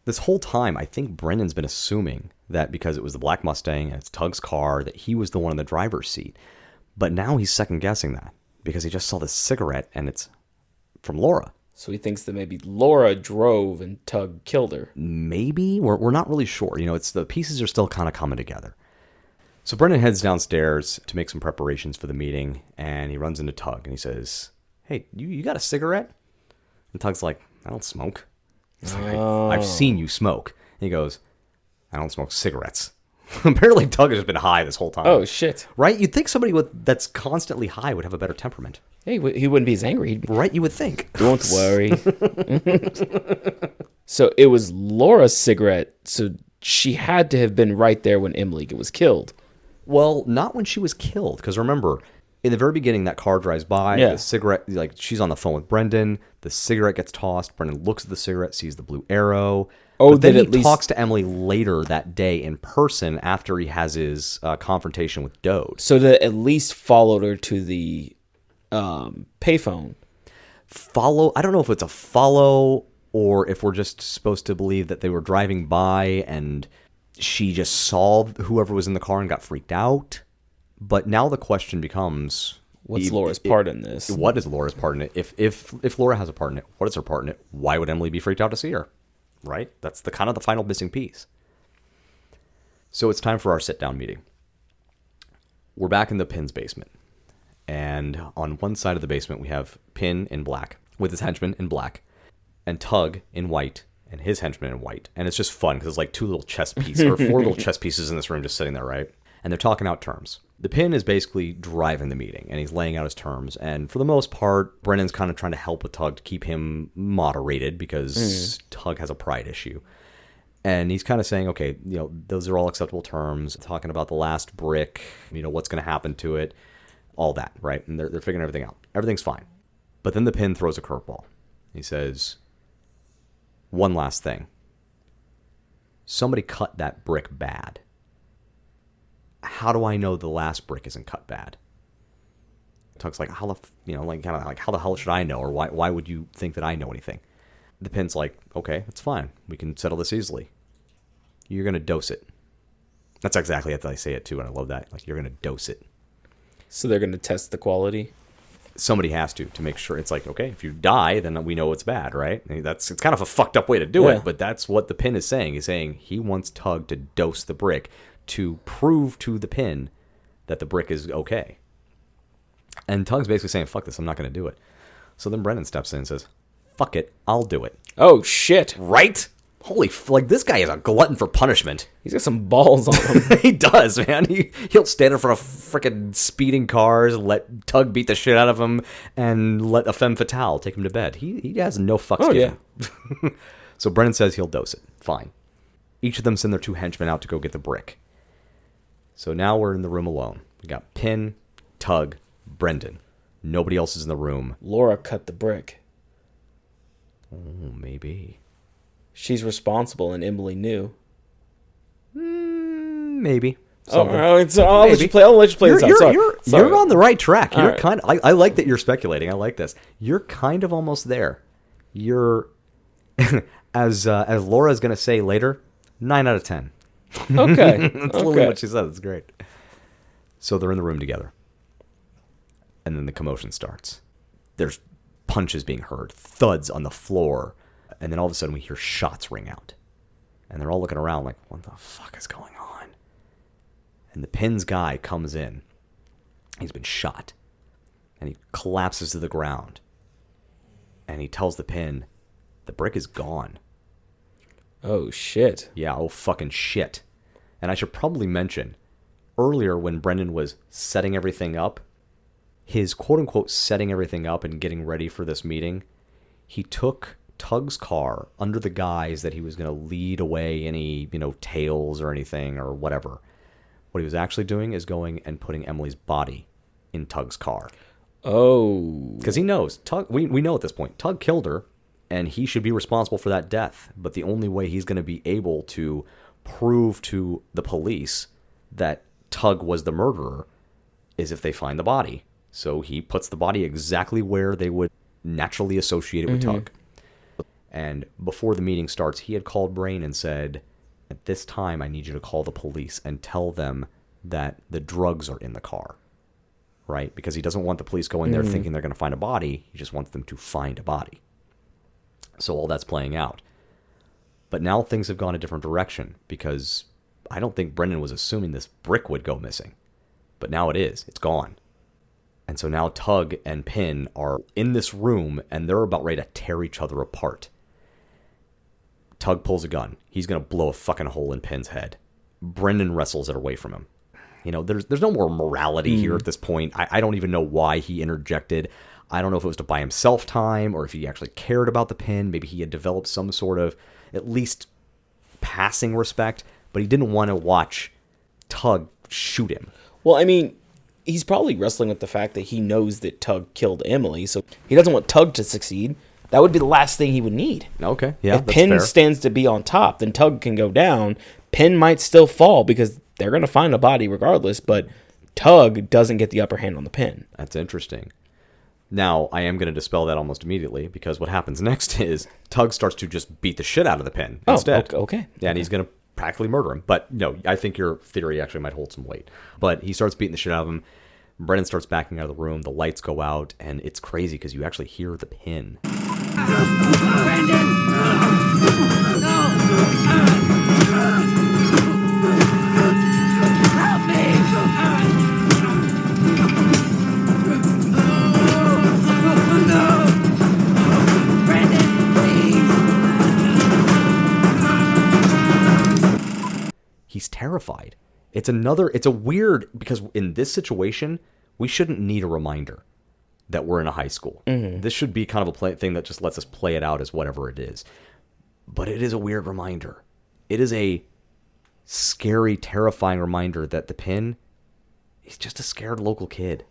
This whole time, I think Brendan's been assuming that because it was the black Mustang and it's Tug's car, that he was the one in the driver's seat. But now he's second-guessing that because he just saw this cigarette and it's from Laura. So he thinks that maybe Laura drove and Tug killed her. Maybe. We're not really sure. You know, it's the pieces are still kind of coming together. So Brendan heads downstairs to make some preparations for the meeting, and he runs into Tug, and he says, hey, you got a cigarette? And Tug's like, I don't smoke. He's like, I've seen you smoke. And he goes, I don't smoke cigarettes. Apparently Tug has been high this whole time. Oh, shit. Right? You'd think somebody that's constantly high would have a better temperament. Hey, he wouldn't be as angry. He'd be... Right, you would think. Don't worry. So it was Laura's cigarette, so she had to have been right there when Emily was killed. Well, not when she was killed, because remember, in the very beginning, that car drives by, the cigarette, like, she's on the phone with Brendan, the cigarette gets tossed, Brendan looks at the cigarette, sees the blue arrow. Oh, but then he talks to Emily later that day in person after he has his confrontation with Dode. So that at least followed her to the payphone. Follow? I don't know if it's a follow or if we're just supposed to believe that they were driving by and she just saw whoever was in the car and got freaked out. But now the question becomes... What's Laura's part in this? What is Laura's part in it? If Laura has a part in it, what is her part in it? Why would Emily be freaked out to see her? Right? That's the kind of the final missing piece. So it's time for our sit-down meeting. We're back in the Pin's basement. And on one side of the basement, we have Pin in black, with his henchman in black, and Tug in white, and his henchman in white. And it's just fun, because it's like 2 little chess pieces, or 4 little chess pieces in this room just sitting there, right? And they're talking out terms. The Pin is basically driving the meeting, and he's laying out his terms. And for the most part, Brendan's kind of trying to help with Tug to keep him moderated, because Tug has a pride issue. And he's kind of saying, okay, you know, those are all acceptable terms. Talking about the last brick, you know, what's going to happen to it, all that, right? And they're figuring everything out. Everything's fine. But then the Pin throws a curveball. He says, one last thing. Somebody cut that brick bad. How do I know the last brick isn't cut bad? Tug's like, how the hell should I know? Or why would you think that I know anything? The Pin's like, okay, that's fine. We can settle this easily. You're going to dose it. That's exactly how they say it, too, and I love that. Like, you're going to dose it. So they're going to test the quality? Somebody has to make sure. It's like, okay, if you die, then we know it's bad, right? It's kind of a fucked up way to do it, but that's what the Pin is saying. He's saying he wants Tug to dose the brick to prove to the Pin that the brick is okay. And Tug's basically saying, fuck this, I'm not going to do it. So then Brendan steps in and says, fuck it, I'll do it. Oh, shit. Right? Holy, like, this guy is a glutton for punishment. He's got some balls on him. He does, man. He'll stand in front of freaking speeding cars, let Tug beat the shit out of him, and let a femme fatale take him to bed. He has no fucks given. Yeah. So Brendan says he'll dose it. Fine. Each of them send their 2 henchmen out to go get the brick. So now we're in the room alone. We got Pin, Tug, Brendan. Nobody else is in the room. Laura cut the brick. Oh, maybe. She's responsible, and Emily knew. Maybe. I'll let you play this out. You're on the right track. You're right. kind of. I like that you're speculating. I like this. You're kind of almost there. You're, as Laura's gonna say later, 9 out of 10. Okay. That's literally what she said. It's great. So they're in the room together, and then the commotion starts. There's punches being heard, thuds on the floor. And then all of a sudden we hear shots ring out. And they're all looking around like, what the fuck is going on? And the Pin's guy comes in. He's been shot. And he collapses to the ground. And he tells the Pin, the brick is gone. Oh, shit. Yeah, oh fucking shit. And I should probably mention, earlier when Brendan was setting everything up, his quote-unquote setting everything up and getting ready for this meeting, he took Tug's car under the guise that he was going to lead away any, tails or anything or whatever. What he was actually doing is going and putting Emily's body in Tug's car. Oh. Because he knows. Tug, we know at this point, Tug killed her, and he should be responsible for that death. But the only way he's going to be able to prove to the police that Tug was the murderer is if they find the body. So he puts the body exactly where they would naturally associate it with Tug. And before the meeting starts, he had called Brain and said, at this time, I need you to call the police and tell them that the drugs are in the car. Right? Because he doesn't want the police going there thinking they're going to find a body. He just wants them to find a body. So all that's playing out. But now things have gone a different direction because I don't think Brendan was assuming this brick would go missing. But now it is. It's gone. And so now Tug and Pin are in this room and they're about ready to tear each other apart. Tug pulls a gun. He's going to blow a fucking hole in Pin's head. Brendan wrestles it away from him. You know, there's no more morality here at this point. I don't even know why he interjected. I don't know if it was to buy himself time or if he actually cared about the Pin. Maybe he had developed some sort of at least passing respect, but he didn't want to watch Tug shoot him. Well, I mean, he's probably wrestling with the fact that he knows that Tug killed Emily, so he doesn't want Tug to succeed. That would be the last thing he would need. Okay, yeah, if that's Pin fair. stands to be on top, then Tug can go down. Pin might still fall because they're going to find a body regardless, but Tug doesn't get the upper hand on the Pin. That's interesting. Now, I am going to dispel that almost immediately because what happens next is Tug starts to just beat the shit out of the Pin instead. Okay. Yeah, and he's going to practically murder him. But no, I think your theory actually might hold some weight. But he starts beating the shit out of him. Brennan starts backing out of the room. The lights go out, and it's crazy because you actually hear the Pin. He's terrified. It's a weird, because in this situation, we shouldn't need a reminder that we're in a high school. This should be kind of a thing that just lets us play it out as whatever it is. But it is a weird reminder. It is a scary, terrifying reminder that the Pin, he's just a scared local kid.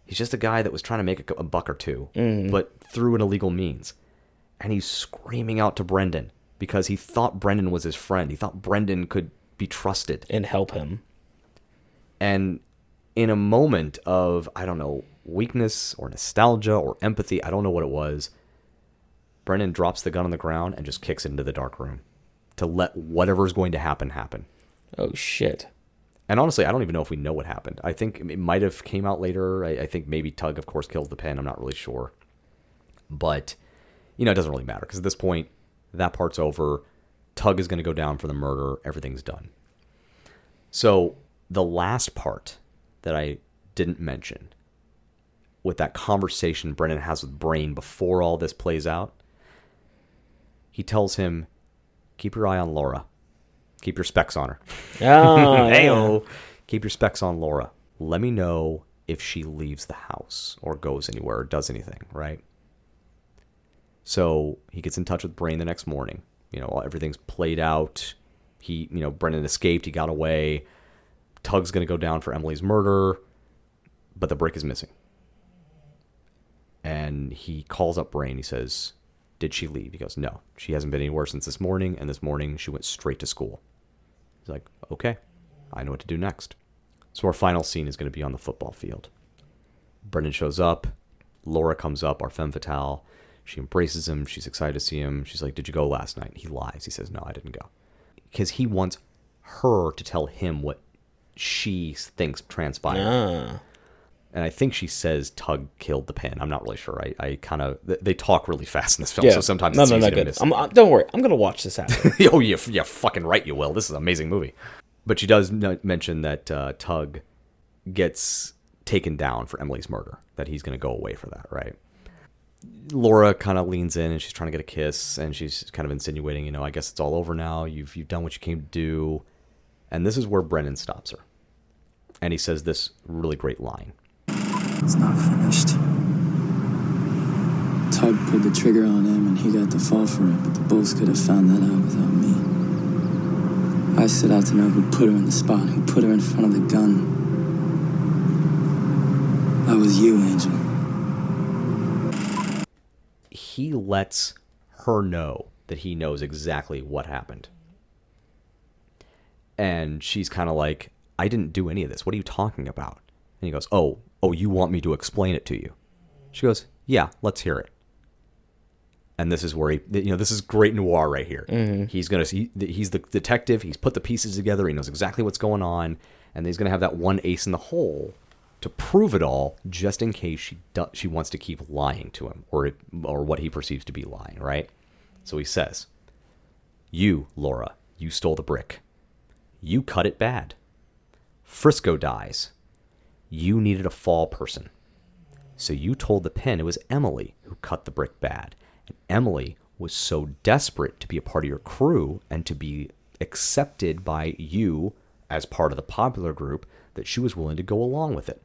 He's just a guy that was trying to make a buck or two, but through an illegal means. And he's screaming out to Brendan because he thought Brendan was his friend. He thought Brendan could be trusted And help him. And in a moment of, I don't know, weakness or nostalgia or empathy, I don't know what it was, Brendan drops the gun on the ground and just kicks it into the dark room to let whatever's going to happen happen. Oh, shit. And honestly, I don't even know if we know what happened. I think it might have came out later. I think maybe Tug, of course, killed the Pin. I'm not really sure. But, you know, it doesn't really matter because at this point, that part's over. Tug is going to go down for the murder. Everything's done. So the last part that I didn't mention with that conversation Brennan has with Brain before all this plays out, he tells him, keep your eye on Laura. Keep your specs on her. Oh, Hey-o. Keep your specs on Laura. Let me know if she leaves the house or goes anywhere or does anything, right? So he gets in touch with Brain the next morning. You know, everything's played out. Brendan escaped. He got away. Tug's going to go down for Emily's murder, but the brick is missing. And he calls up Brain. He says, did she leave? He goes, no, she hasn't been anywhere since this morning, and this morning she went straight to school. He's like, okay, I know what to do next. So our final scene is going to be on the football field. Brendan shows up. Laura comes up, our femme fatale. She embraces him. She's excited to see him. She's like, did you go last night? He lies. He says, no, I didn't go. Because he wants her to tell him what she thinks transpired. And I think she says Tug killed the Pin. I'm not really sure. I kind of... They talk really fast in this film, so sometimes it's easy to miss. Don't worry. I'm going to watch this happen. Oh, yeah, fucking right you will. This is an amazing movie. But she does mention that Tug gets taken down for Emily's murder, that he's going to go away for that, right? Laura kind of leans in and she's trying to get a kiss, and she's kind of insinuating, I guess it's all over now. You've done what you came to do. And this is where Brendan stops her. And he says this really great line. It's not finished. Tug pulled the trigger on him and he got to fall for it, but the boss could have found that out without me. I set out to know who put her in the spot, who put her in front of the gun. That was you, Angel. He lets her know that he knows exactly what happened. And she's kind of like, I didn't do any of this. What are you talking about? And he goes, oh, you want me to explain it to you? She goes, yeah, let's hear it. And this is where this is great noir right here. Mm-hmm. He's the detective. He's put the pieces together. He knows exactly what's going on. And he's going to have that one ace in the hole to prove it all, just in case she wants to keep lying to him or what he perceives to be lying, right? So he says, you, Laura, you stole the brick. You cut it bad. Frisco dies. You needed a fall person. So you told the pen it was Emily who cut the brick bad. And Emily was so desperate to be a part of your crew and to be accepted by you as part of the popular group that she was willing to go along with it.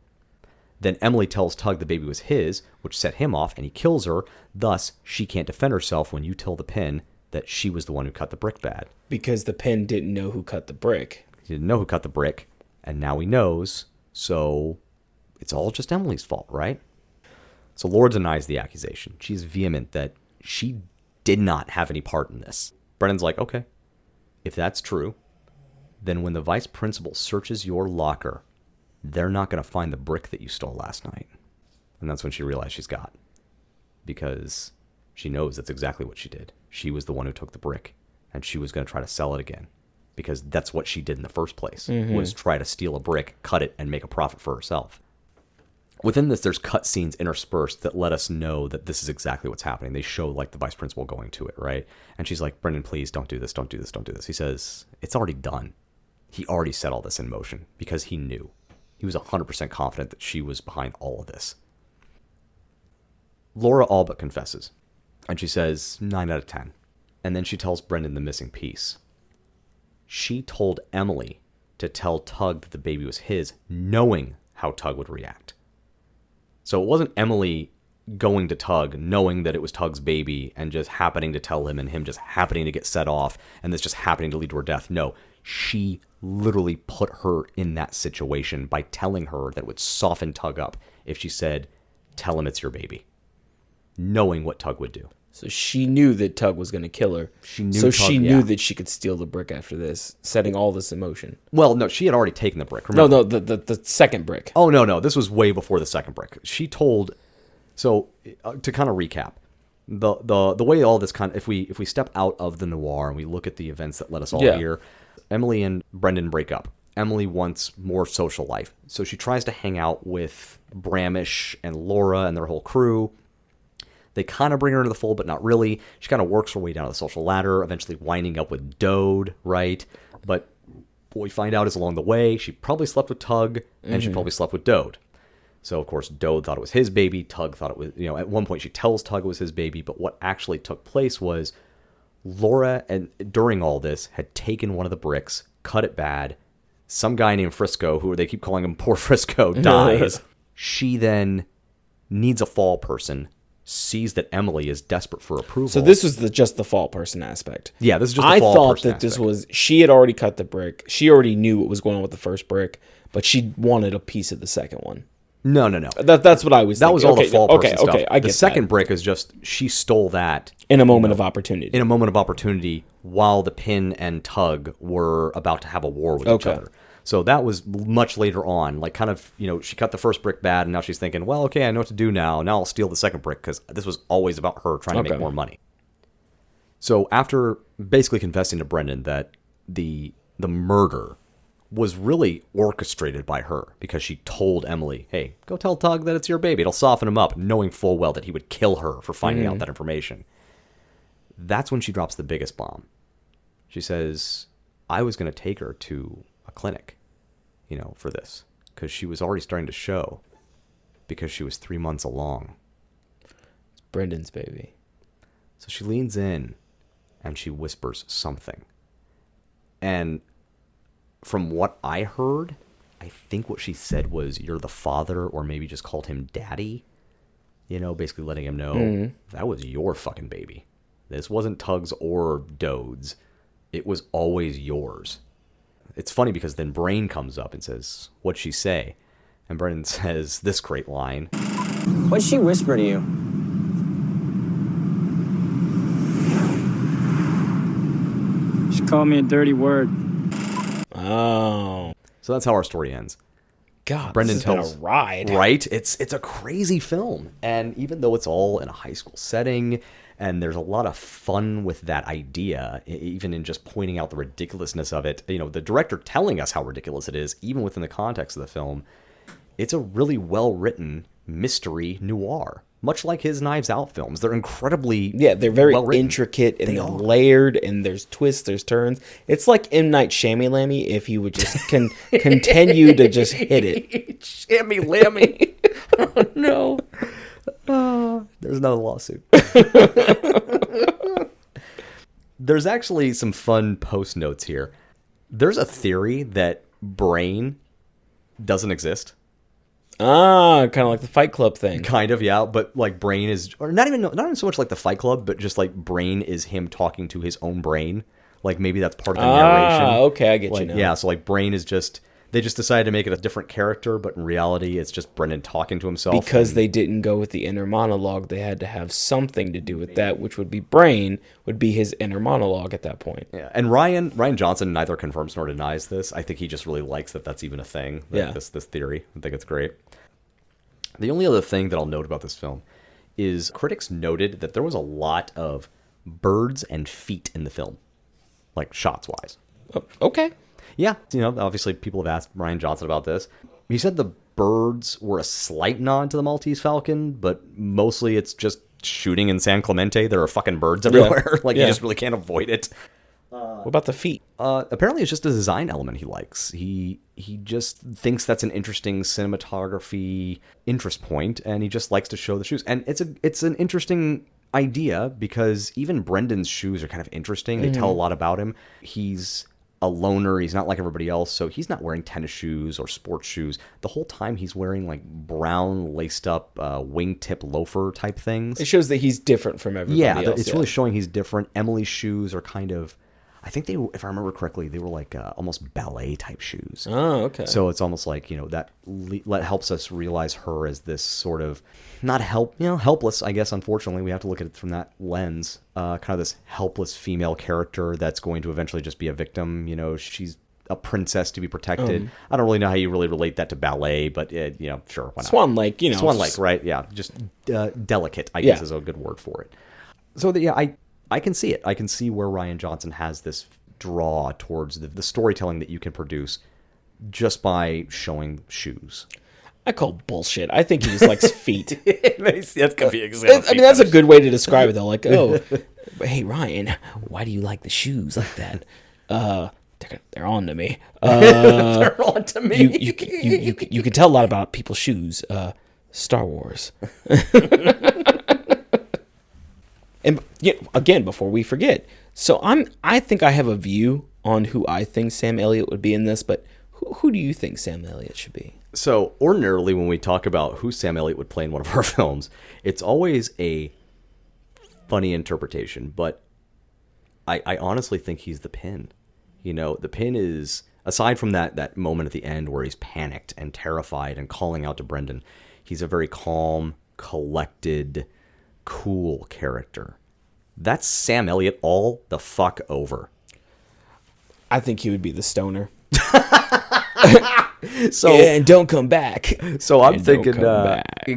Then Emily tells Tug the baby was his, which set him off, and he kills her. Thus, she can't defend herself when you tell the pen that she was the one who cut the brick bad. Because the pen didn't know who cut the brick. He didn't know who cut the brick, and now he knows, so it's all just Emily's fault, right? So Laura denies the accusation. She's vehement that she did not have any part in this. Brennan's like, okay, if that's true, then when the vice principal searches your locker, they're not going to find the brick that you stole last night. And that's when she realized she's got. Because she knows that's exactly what she did. She was the one who took the brick, and she was going to try to sell it again. Because that's what she did in the first place, was try to steal a brick, cut it, and make a profit for herself. Within this, there's cut scenes interspersed that let us know that this is exactly what's happening. They show, like, the vice principal going to it, right? And she's like, Brendan, please, don't do this, don't do this, don't do this. He says, it's already done. He already set all this in motion because he knew. He was 100% confident that she was behind all of this. Laura all but confesses. And she says, 9 out of 10. And then she tells Brendan the missing piece. She told Emily to tell Tug that the baby was his, knowing how Tug would react. So it wasn't Emily going to Tug, knowing that it was Tug's baby, and just happening to tell him, and him just happening to get set off, and this just happening to lead to her death. No, she literally put her in that situation by telling her that it would soften Tug up if she said, tell him it's your baby, knowing what Tug would do. So she knew that Tug was going to kill her. She knew that she could steal the brick after this, setting all this in motion. Well, no, she had already taken the brick. Remember? No, the second brick. Oh, no, this was way before the second brick. She told... So, to kind of recap, the way all this kind of... If we step out of the noir and we look at the events that led us all here, Emily and Brendan break up. Emily wants more social life. So she tries to hang out with Brammish and Laura and their whole crew. They kind of bring her into the fold, but not really. She kind of works her way down the social ladder, eventually winding up with Dode, right? But what we find out is along the way, she probably slept with Tug, and she probably slept with Dode. So, of course, Dode thought it was his baby. Tug thought it was, at one point she tells Tug it was his baby. But what actually took place was Laura, and during all this, had taken one of the bricks, cut it bad. Some guy named Frisco, who they keep calling him Poor Frisco, dies. She then needs a fall person, sees that Emily is desperate for approval. So this was just the fall person aspect. Yeah, this is just the fall person aspect. I thought that this was, she had already cut the brick. She already knew what was going on with the first brick, but she wanted a piece of the second one. No. That's what I was thinking. That was all the fall person stuff. Okay, I get the second brick is just, she stole that. In a moment of opportunity. In a moment of opportunity while the Pin and Tug were about to have a war with each other. So that was much later on, like kind of, she cut the first brick bad, and now she's thinking, well, okay, I know what to do now. Now I'll steal the second brick, because this was always about her trying to make more money. So after basically confessing to Brendan that the murder was really orchestrated by her, because she told Emily, hey, go tell Tug that it's your baby. It'll soften him up, knowing full well that he would kill her for finding out that information. That's when she drops the biggest bomb. She says, I was going to take her to a clinic, for this, because she was already starting to show, because she was 3 months along. It's Brendan's baby. So she leans in and she whispers something. And from what I heard, I think what she said was, you're the father, or maybe just called him daddy, basically letting him know that was your fucking baby. This wasn't Tug's or Dode's. It was always yours. it's funny because then Brain comes up and says, "What'd she say?" And Brendan says this great line. What'd she whisper to you? She called me a dirty word. Oh. So that's how our story ends. God, Brendan this has tells been a ride. Right? It's a crazy film. And even though it's all in a high school setting and there's a lot of fun with that idea, even in just pointing out the ridiculousness of it, the director telling us how ridiculous it is, even within the context of the film, it's a really well-written mystery noir. Much like his Knives Out films. They're incredibly they're very well-written. intricate and they're layered, and there's twists, there's turns. It's like M. Night Shyamalan if he would just continue to just hit it. Shammy-lammy. Oh, no. There's another lawsuit. There's actually some fun post notes here. There's a theory that Brain doesn't exist. Kind of like the Fight Club thing. Kind of, yeah. But like Brain is, or not even so much like the Fight Club, but just like Brain is him talking to his own brain. Like maybe that's part of the narration. Okay, I get you now. Yeah, so like Brain is just, they just decided to make it a different character, but in reality it's just Brendan talking to himself. Because they didn't go with the inner monologue, they had to have something to do with that, which would be Brain, would be his inner monologue at that point. Yeah, and Ryan Johnson neither confirms nor denies this. I think he just really likes that that's even a thing. This theory. I think it's great. The only other thing that I'll note about this film is critics noted that there was a lot of birds and feet in the film, like shots-wise. Okay. Yeah, obviously people have asked Ryan Johnson about this. He said the birds were a slight nod to the Maltese Falcon, but mostly it's just shooting in San Clemente. There are fucking birds everywhere. You just really can't avoid it. What about the feet? Apparently it's just a design element he likes. He just thinks that's an interesting cinematography interest point, and he just likes to show the shoes. And it's an interesting idea because even Brendan's shoes are kind of interesting. They tell a lot about him. He's a loner. He's not like everybody else, so he's not wearing tennis shoes or sports shoes. The whole time he's wearing like brown laced up wingtip loafer type things. It shows that he's different from everybody else. It's really showing he's different. Emily's shoes are kind of, I think if I remember correctly, they were like almost ballet type shoes. Oh, okay. So it's almost like, that helps us realize her as this sort of helpless, I guess. Unfortunately, we have to look at it from that lens. Kind of this helpless female character that's going to eventually just be a victim. She's a princess to be protected. I don't really know how you really relate that to ballet, but sure, why not? Swan Lake, Swan Lake, right? Yeah, just delicate, I guess, is a good word for it. So I can see it. I can see where Ryan Johnson has this draw towards the storytelling that you can produce just by showing shoes. I call bullshit. I think he just likes feet. That could be exactly. That's a good way to describe it, though. Like, hey, Ryan, why do you like the shoes like that? They're on to me. They're on to me. You can tell a lot about people's shoes. Star Wars. And again, before we forget, so I think I have a view on who I think Sam Elliott would be in this, but who do you think Sam Elliott should be? So ordinarily, when we talk about who Sam Elliott would play in one of our films, it's always a funny interpretation, but I honestly think he's the Pin. The Pin is, aside from that moment at the end where he's panicked and terrified and calling out to Brendan, he's a very calm, collected, cool character. That's Sam Elliott all the fuck over. I think he would be the stoner. So and don't come back. So I'm thinking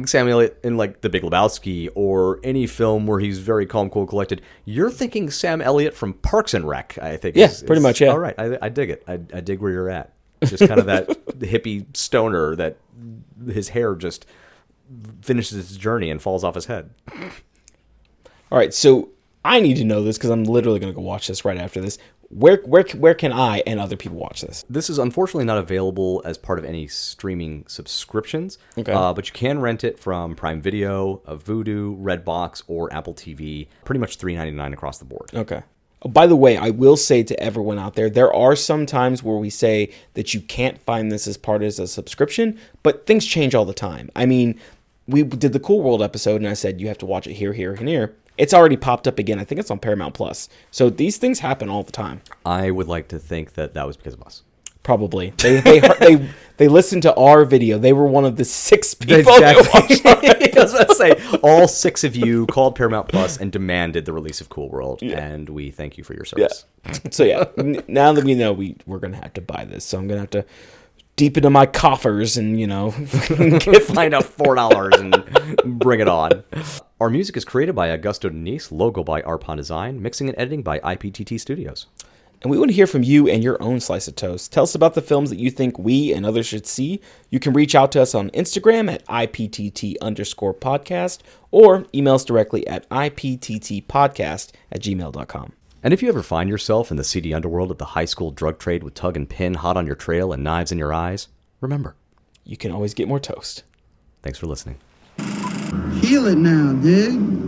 Sam Elliott in like The Big Lebowski or any film where he's very calm, cool, collected. You're thinking Sam Elliott from Parks and Rec, I think. Yeah, pretty much, yeah. All right, I dig it. I dig where you're at. Just kind of that hippie stoner that his hair just finishes its journey and falls off his head. All right, so I need to know this because I'm literally going to go watch this right after this. Where can I and other people watch this? This is unfortunately not available as part of any streaming subscriptions. Okay. But you can rent it from Prime Video, Vudu, Redbox, or Apple TV. Pretty much $3.99 across the board. Okay. Oh, by the way, I will say to everyone out there are some times where we say that you can't find this as part of a subscription, but things change all the time. I mean, we did the Cool World episode, and I said you have to watch it here, here, and here. It's already popped up again. I think it's on Paramount Plus. So these things happen all the time. I would like to think that was because of us. Probably. They listened to our video. They were one of the 6 people that watched our I was about to say, all 6 of you called Paramount Plus and demanded the release of Cool World, and we thank you for your service. So yeah, now that we know we're gonna have to buy this, so I'm gonna have to deep into my coffers and Find out $4 and bring it on. Our music is created by Augusto Denise, logo by Arpon Design, mixing and editing by IPTT Studios. And we want to hear from you and your own slice of toast. Tell us about the films that you think we and others should see. You can reach out to us on Instagram at IPTT_podcast or email us directly at IPTTpodcast@gmail.com. And if you ever find yourself in the seedy underworld of the high school drug trade with Tug and Pin hot on your trail and knives in your eyes, remember, You can always get more toast. thanks for listening. Feel it now, dig.